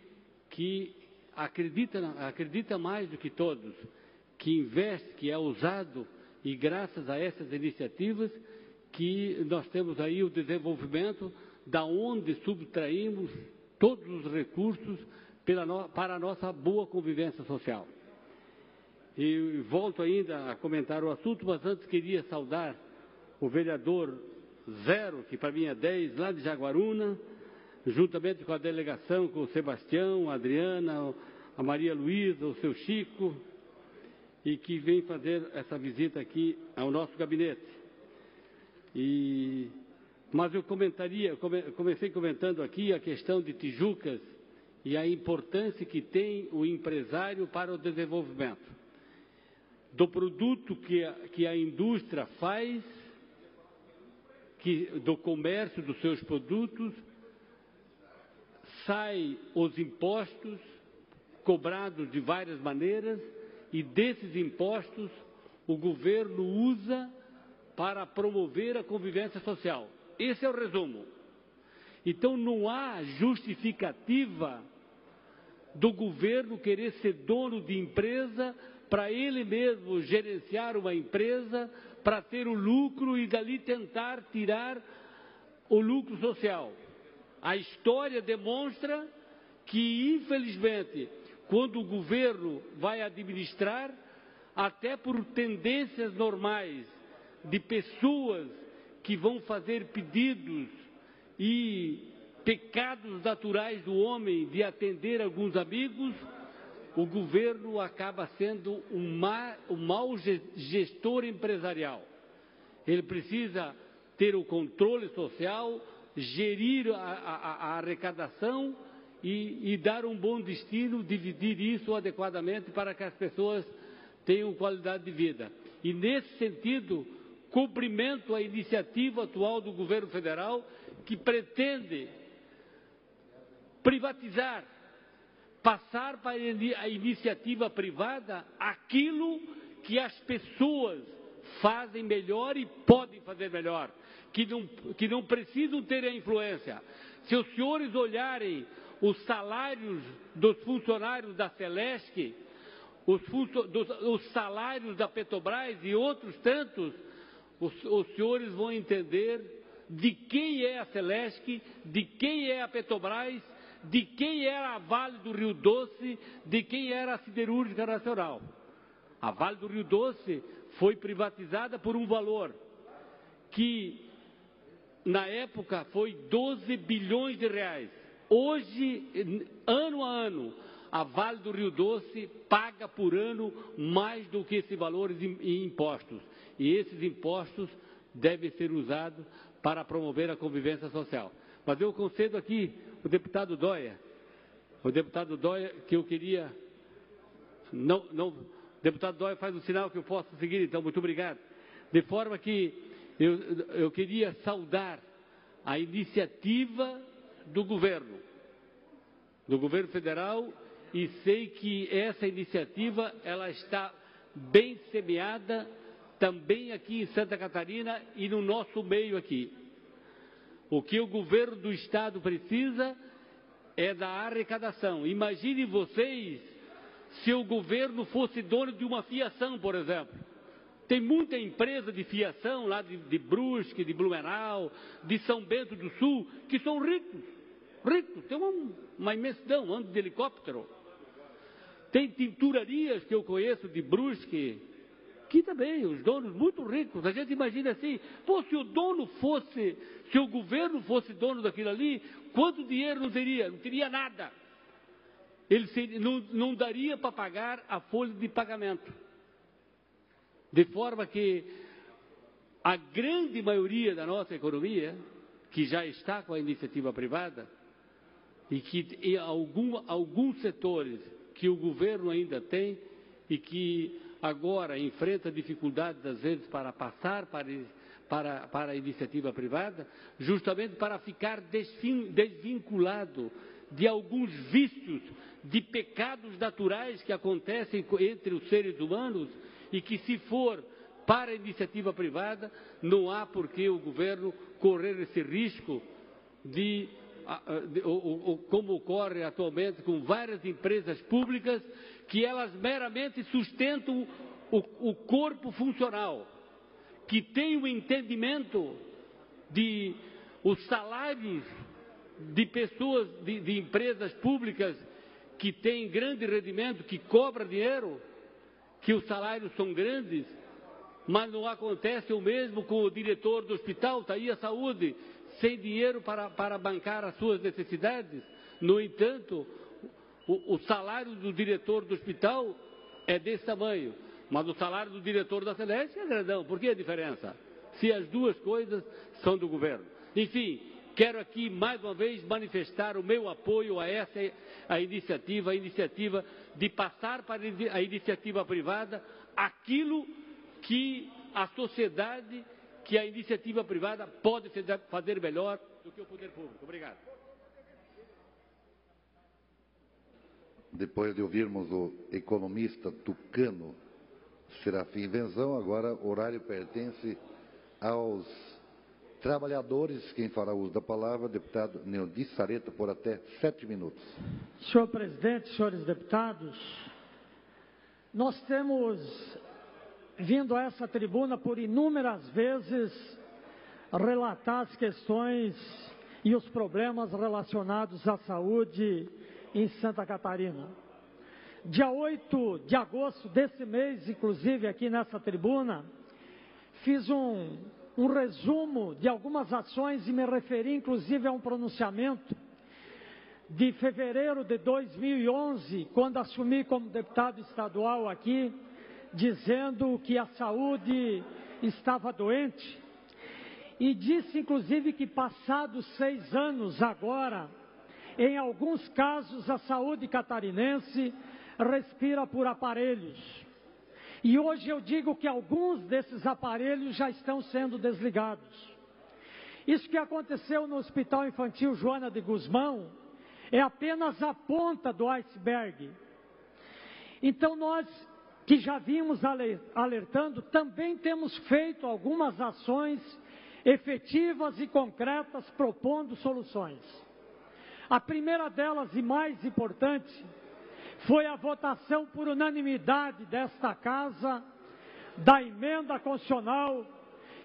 que acredita mais do que todos, que investe, que é ousado, e graças a essas iniciativas que nós temos aí o desenvolvimento, da onde subtraímos todos os recursos para a nossa boa convivência social. E volto ainda a comentar o assunto, mas antes queria saudar o vereador Zero, que para mim é 10, lá de Jaguaruna, juntamente com a delegação, com o Sebastião, a Adriana, a Maria Luísa, o seu Chico, e que vem fazer essa visita aqui ao nosso gabinete. Mas eu comecei comentando aqui a questão de Tijucas e a importância que tem o empresário para o desenvolvimento. Do produto que a indústria faz, do comércio dos seus produtos, sai os impostos cobrados de várias maneiras, e desses impostos o governo usa para promover a convivência social. Esse é o resumo. Então não há justificativa do governo querer ser dono de empresa para ele mesmo gerenciar uma empresa, para ter o lucro e dali tentar tirar o lucro social. A história demonstra que, infelizmente, quando o governo vai administrar, até por tendências normais de pessoas que vão fazer pedidos e pecados naturais do homem de atender alguns amigos, o governo acaba sendo um mau gestor empresarial. Ele precisa ter o controle social, gerir a arrecadação e dar um bom destino, dividir isso adequadamente para que as pessoas tenham qualidade de vida. E nesse sentido, cumprimento a iniciativa atual do governo federal, que pretende privatizar, passar para a iniciativa privada aquilo que as pessoas fazem melhor e podem fazer melhor, que não precisam ter a influência. Se os senhores olharem os salários dos funcionários da Celesc, os salários da Petrobras e outros tantos, os senhores vão entender de quem é a Celesc, de quem é a Petrobras, de quem era a Vale do Rio Doce, de quem era a Siderúrgica Nacional. A Vale do Rio Doce foi privatizada por um valor que, na época, foi 12 bilhões de reais. Hoje, ano a ano, a Vale do Rio Doce paga por ano mais do que esses valores em impostos. E esses impostos devem ser usados para promover a convivência social. Mas eu concedo aqui o deputado Dóia, que eu queria... o deputado Dóia faz um sinal que eu posso seguir, então, muito obrigado. De forma que eu queria saudar a iniciativa do governo federal, e sei que essa iniciativa ela está bem semeada também aqui em Santa Catarina e no nosso meio aqui. O que o governo do Estado precisa é da arrecadação. Imaginem vocês se o governo fosse dono de uma fiação, por exemplo. Tem muita empresa de fiação lá de Brusque, de Blumenau, de São Bento do Sul, que são ricos, tem uma imensidão, andam de helicóptero. Tem tinturarias que eu conheço de Brusque, que também, os donos muito ricos. A gente imagina assim, se o governo fosse dono daquilo ali, quanto dinheiro não teria? Não teria nada. Ele não daria para pagar a folha de pagamento. De forma que a grande maioria da nossa economia, que já está com a iniciativa privada, e que alguns setores que o governo ainda tem e que agora enfrenta dificuldades, às vezes, para passar para a iniciativa privada, justamente para ficar desvinculado de alguns vícios, de pecados naturais que acontecem entre os seres humanos e que, se for para a iniciativa privada, não há por que o governo correr esse risco como ocorre atualmente com várias empresas públicas, que elas meramente sustentam o corpo funcional, que tem o entendimento de os salários de pessoas, de empresas públicas que têm grande rendimento, que cobram dinheiro, que os salários são grandes, mas não acontece o mesmo com o diretor do hospital, está aí a saúde, sem dinheiro para bancar as suas necessidades. No entanto, o salário do diretor do hospital é desse tamanho, mas o salário do diretor da Celesc é grandão. Por que a diferença? Se as duas coisas são do governo. Enfim, quero aqui mais uma vez manifestar o meu apoio a a iniciativa de passar para a iniciativa privada aquilo que a sociedade, que a iniciativa privada pode fazer melhor do que o poder público. Obrigado. Depois de ouvirmos o economista tucano Serafim Venzão, agora o horário pertence aos trabalhadores. Quem fará uso da palavra, deputado Neudi Sareta, por até 7 minutos. Senhor presidente, senhores deputados, nós temos vindo a essa tribuna por inúmeras vezes relatar as questões e os problemas relacionados à saúde em Santa Catarina. dia 8 de agosto desse mês, inclusive aqui nessa tribuna, fiz um resumo de algumas ações e me referi inclusive a um pronunciamento de fevereiro de 2011, quando assumi como deputado estadual aqui, dizendo que a saúde estava doente, e disse inclusive que passados 6 anos agora, em alguns casos a saúde catarinense respira por aparelhos. E hoje eu digo que alguns desses aparelhos já estão sendo desligados. Isso que aconteceu no Hospital Infantil Joana de Guzmão é apenas a ponta do iceberg. Então nós, que já vimos alertando, também temos feito algumas ações efetivas e concretas propondo soluções. A primeira delas e mais importante foi a votação por unanimidade desta Casa da emenda constitucional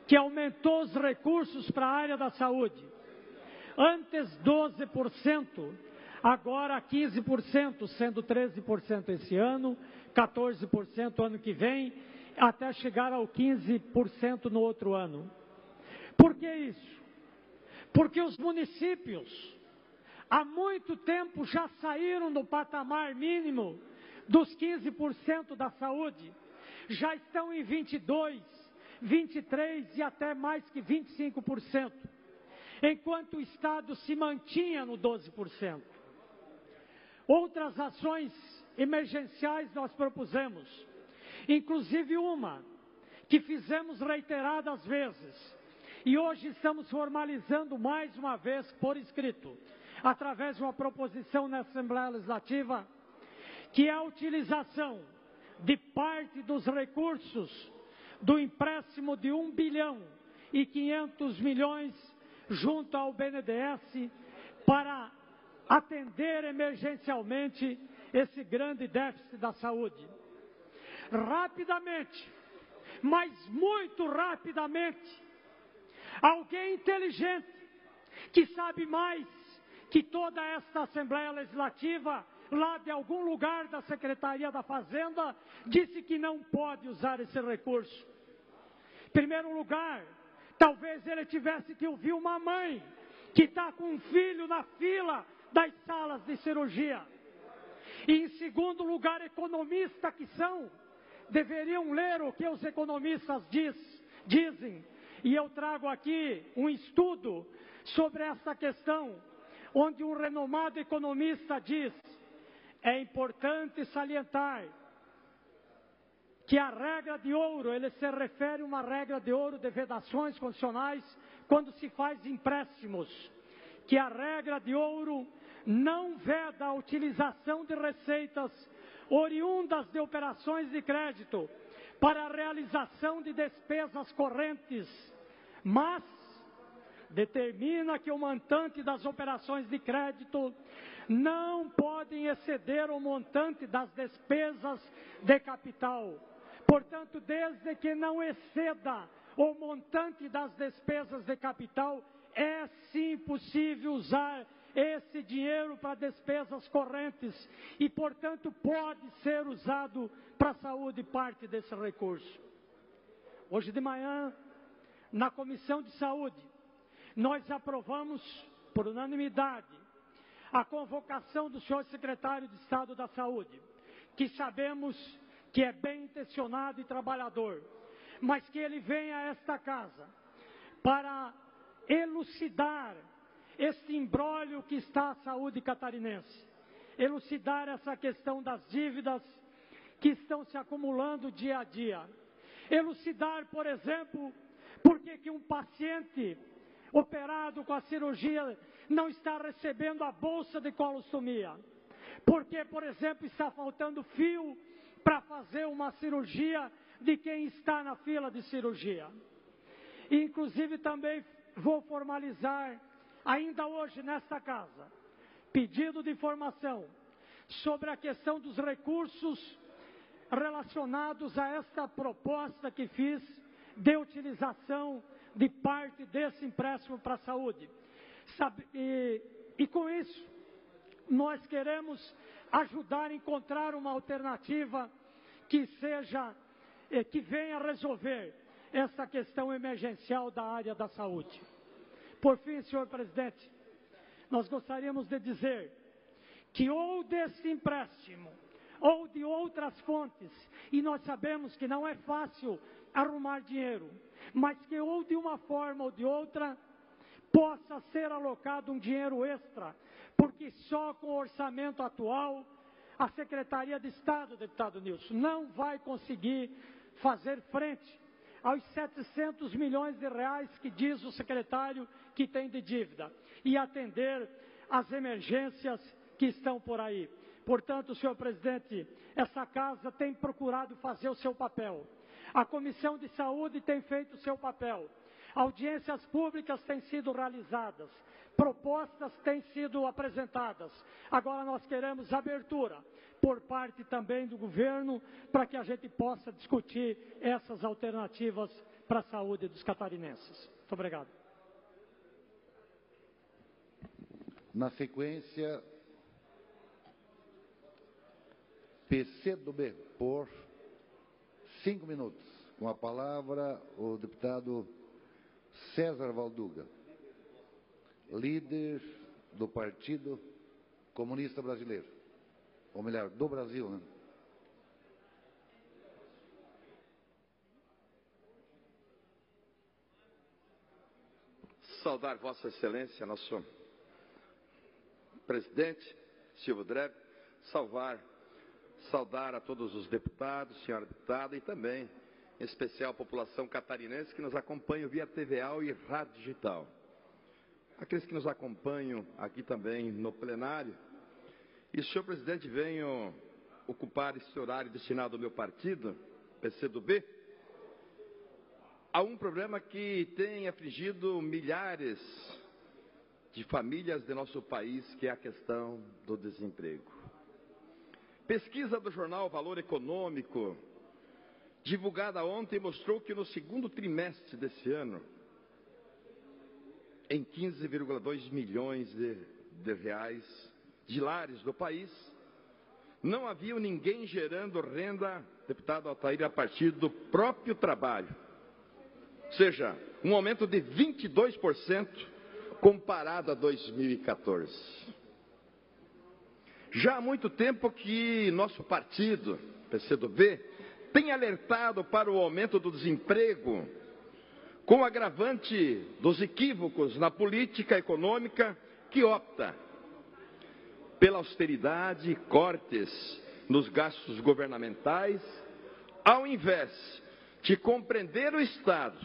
que aumentou os recursos para a área da saúde. Antes 12%, agora 15%, sendo 13% esse ano, 14% ano que vem, até chegar ao 15% no outro ano. Por que isso? Porque os municípios há muito tempo já saíram do patamar mínimo dos 15% da saúde, já estão em 22%, 23% e até mais que 25%, enquanto o Estado se mantinha no 12%. Outras ações emergenciais nós propusemos, inclusive uma que fizemos reiteradas vezes, e hoje estamos formalizando mais uma vez por escrito, através de uma proposição na Assembleia Legislativa, que é a utilização de parte dos recursos do empréstimo de 1 bilhão e 500 milhões junto ao BNDES para atender emergencialmente esse grande déficit da saúde. Rapidamente, mas muito rapidamente, alguém inteligente, que sabe mais que toda esta Assembleia Legislativa, lá de algum lugar da Secretaria da Fazenda, disse que não pode usar esse recurso. Em primeiro lugar, talvez ele tivesse que ouvir uma mãe que está com um filho na fila das salas de cirurgia. E em segundo lugar, economistas que são, deveriam ler o que os economistas dizem. E eu trago aqui um estudo sobre essa questão, onde um renomado economista diz: é importante salientar que a regra de ouro, ele se refere a uma regra de ouro de vedações constitucionais quando se faz empréstimos, que a regra de ouro não veda a utilização de receitas oriundas de operações de crédito para a realização de despesas correntes, mas determina que o montante das operações de crédito não podem exceder o montante das despesas de capital. Portanto, desde que não exceda o montante das despesas de capital, é sim possível usar esse dinheiro para despesas correntes e, portanto, pode ser usado para a saúde parte desse recurso. Hoje de manhã, na Comissão de Saúde, nós aprovamos, por unanimidade, a convocação do senhor secretário de Estado da Saúde, que sabemos que é bem intencionado e trabalhador, mas que ele venha a esta casa para elucidar este imbróglio que está a saúde catarinense, elucidar essa questão das dívidas que estão se acumulando dia a dia, elucidar, por exemplo, por que um paciente operado com a cirurgia não está recebendo a bolsa de colostomia, porque, por exemplo, está faltando fio para fazer uma cirurgia de quem está na fila de cirurgia. E, inclusive, também vou formalizar, ainda hoje nesta casa, pedido de informação sobre a questão dos recursos relacionados a esta proposta que fiz de utilização de parte desse empréstimo para a saúde. E com isso, nós queremos ajudar a encontrar uma alternativa que venha resolver essa questão emergencial da área da saúde. Por fim, senhor presidente, nós gostaríamos de dizer que ou desse empréstimo ou de outras fontes, e nós sabemos que não é fácil arrumar dinheiro, mas que ou de uma forma ou de outra possa ser alocado um dinheiro extra, porque só com o orçamento atual a Secretaria de Estado, deputado Nilson, não vai conseguir fazer frente aos 700 milhões de reais que diz o secretário que tem de dívida e atender às emergências que estão por aí. Portanto, senhor presidente, essa casa tem procurado fazer o seu papel. A Comissão de Saúde tem feito o seu papel. Audiências públicas têm sido realizadas. Propostas têm sido apresentadas. Agora nós queremos abertura por parte também do governo para que a gente possa discutir essas alternativas para a saúde dos catarinenses. Muito obrigado. Na sequência, PCdoB, por 5 minutos. Com a palavra, o deputado César Valduga, líder do Partido Comunista Brasileiro, ou melhor, do Brasil, né? Saudar Vossa Excelência, nosso presidente, Silvio Drebe, saudar a todos os deputados, senhora deputada, e também, em especial, a população catarinense que nos acompanha via TVA e rádio digital. Aqueles que nos acompanham aqui também no plenário. E, senhor presidente, venho ocupar esse horário destinado ao meu partido, PCdoB, a um problema que tem afligido milhares de famílias de nosso país, que é a questão do desemprego. Pesquisa do jornal Valor Econômico, divulgada ontem, mostrou que no segundo trimestre desse ano, em 15,2 milhões de reais de lares do país, não havia ninguém gerando renda, deputado Altair, a partir do próprio trabalho. Ou seja, um aumento de 22% comparado a 2014. Já há muito tempo que nosso partido, PCdoB, tem alertado para o aumento do desemprego, com o agravante dos equívocos na política econômica que opta pela austeridade e cortes nos gastos governamentais, ao invés de compreender o Estado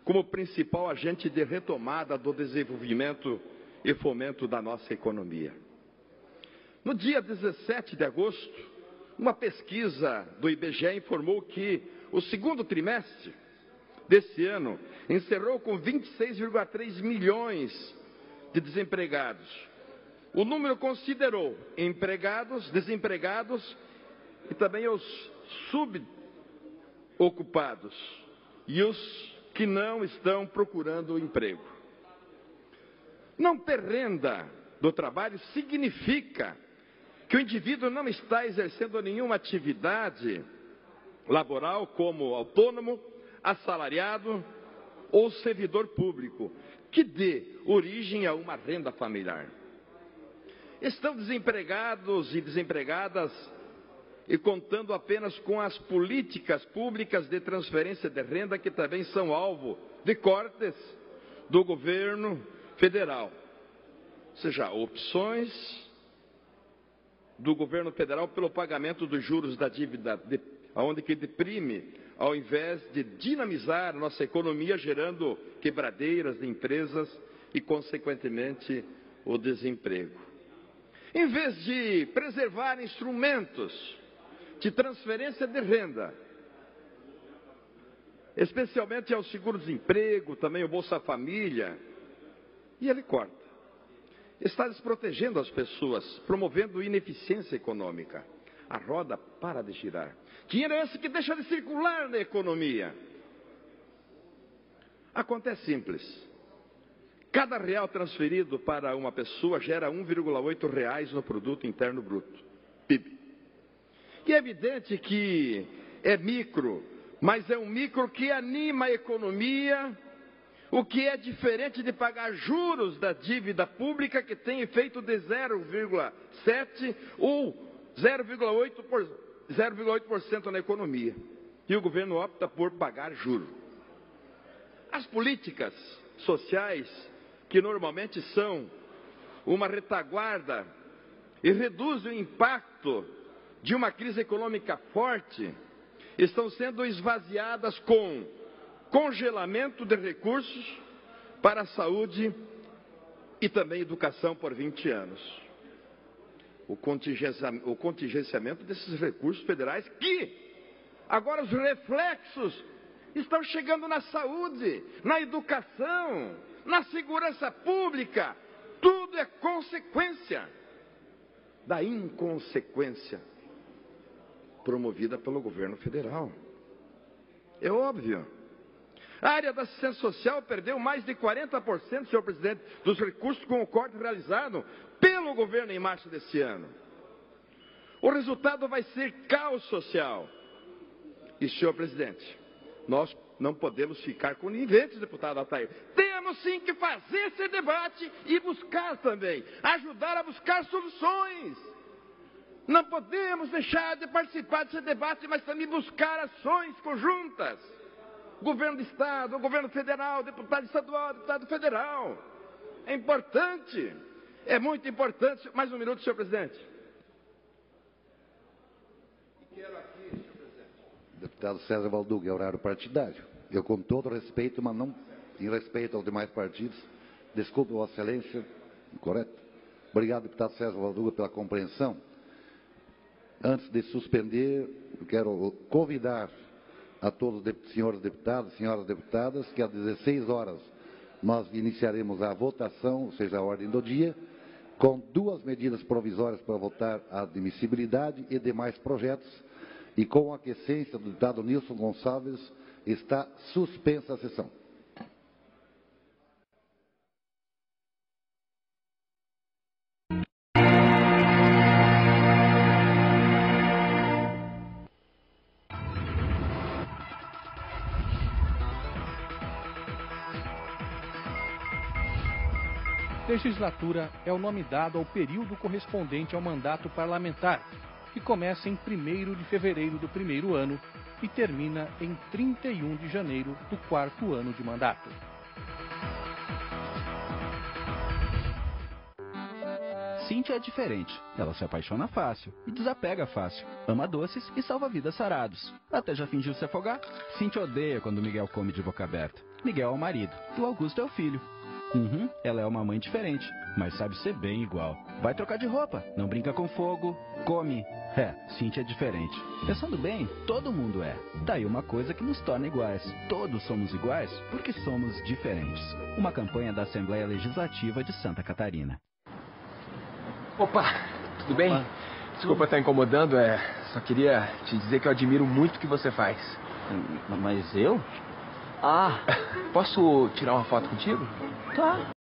como principal agente de retomada do desenvolvimento e fomento da nossa economia. No dia 17 de agosto, uma pesquisa do IBGE informou que o segundo trimestre desse ano encerrou com 26,3 milhões de desempregados. O número considerou empregados, desempregados e também os subocupados e os que não estão procurando emprego. Não ter renda do trabalho significa que o indivíduo não está exercendo nenhuma atividade laboral como autônomo, assalariado ou servidor público, que dê origem a uma renda familiar. Estão desempregados e desempregadas e contando apenas com as políticas públicas de transferência de renda, que também são alvo de cortes do governo federal. Ou seja, opções do governo federal pelo pagamento dos juros da dívida, onde que deprime, ao invés de dinamizar nossa economia, gerando quebradeiras de empresas e, consequentemente, o desemprego. Em vez de preservar instrumentos de transferência de renda, especialmente ao seguro-desemprego, também o Bolsa Família, e ele corta. Está desprotegendo as pessoas, promovendo ineficiência econômica. A roda para de girar. Dinheiro é esse que deixa de circular na economia. A conta é simples. Cada real transferido para uma pessoa gera R$ 1,8 no Produto Interno Bruto, PIB. E é evidente que é micro, mas é um micro que anima a economia, o que é diferente de pagar juros da dívida pública, que tem efeito de 0,7% ou 0,8% na economia. E o governo opta por pagar juros. As políticas sociais, que normalmente são uma retaguarda e reduzem o impacto de uma crise econômica forte, estão sendo esvaziadas com congelamento de recursos para a saúde e também educação por 20 anos. O contingenciamento desses recursos federais, que agora os reflexos estão chegando na saúde, na educação, na segurança pública. Tudo é consequência da inconsequência promovida pelo governo federal. É óbvio. A área da assistência social perdeu mais de 40%, senhor presidente, dos recursos com o corte realizado pelo governo em março desse ano. O resultado vai ser caos social. E, senhor presidente, nós não podemos ficar coniventes, deputado Altair. Temos sim que fazer esse debate e buscar também, ajudar a buscar soluções. Não podemos deixar de participar desse debate, mas também buscar ações conjuntas. Governo do Estado, governo federal, deputado estadual, deputado federal. É importante, é muito importante. Mais um minuto, senhor presidente. Quero aqui, senhor presidente. Deputado César Valduga, é horário partidário. Eu, com todo respeito, mas não em respeito aos demais partidos, desculpe, Vossa Excelência, correto? Obrigado, deputado César Valduga, pela compreensão. Antes de suspender, eu quero convidar a todos os senhores deputados e senhoras deputadas que às 16 horas nós iniciaremos a votação, ou seja, a ordem do dia, com 2 medidas provisórias para votar a admissibilidade e demais projetos, e com a aquiescência do deputado Nilson Gonçalves, está suspensa a sessão. Legislatura é o nome dado ao período correspondente ao mandato parlamentar, que começa em 1º de fevereiro do primeiro ano e termina em 31 de janeiro do 4º ano de mandato. Cíntia é diferente. Ela se apaixona fácil e desapega fácil. Ama doces e salva vidas sarados. Até já fingiu se afogar? Cíntia odeia quando Miguel come de boca aberta. Miguel é o marido e o Augusto é o filho. Ela é uma mãe diferente, mas sabe ser bem igual. Vai trocar de roupa, não brinca com fogo, come. Cíntia é diferente. Pensando bem, todo mundo é. Daí uma coisa que nos torna iguais. Todos somos iguais porque somos diferentes. Uma campanha da Assembleia Legislativa de Santa Catarina. Opa, tudo bem? Desculpa estar incomodando, só queria te dizer que eu admiro muito o que você faz. Mas eu? Posso tirar uma foto contigo? Tá.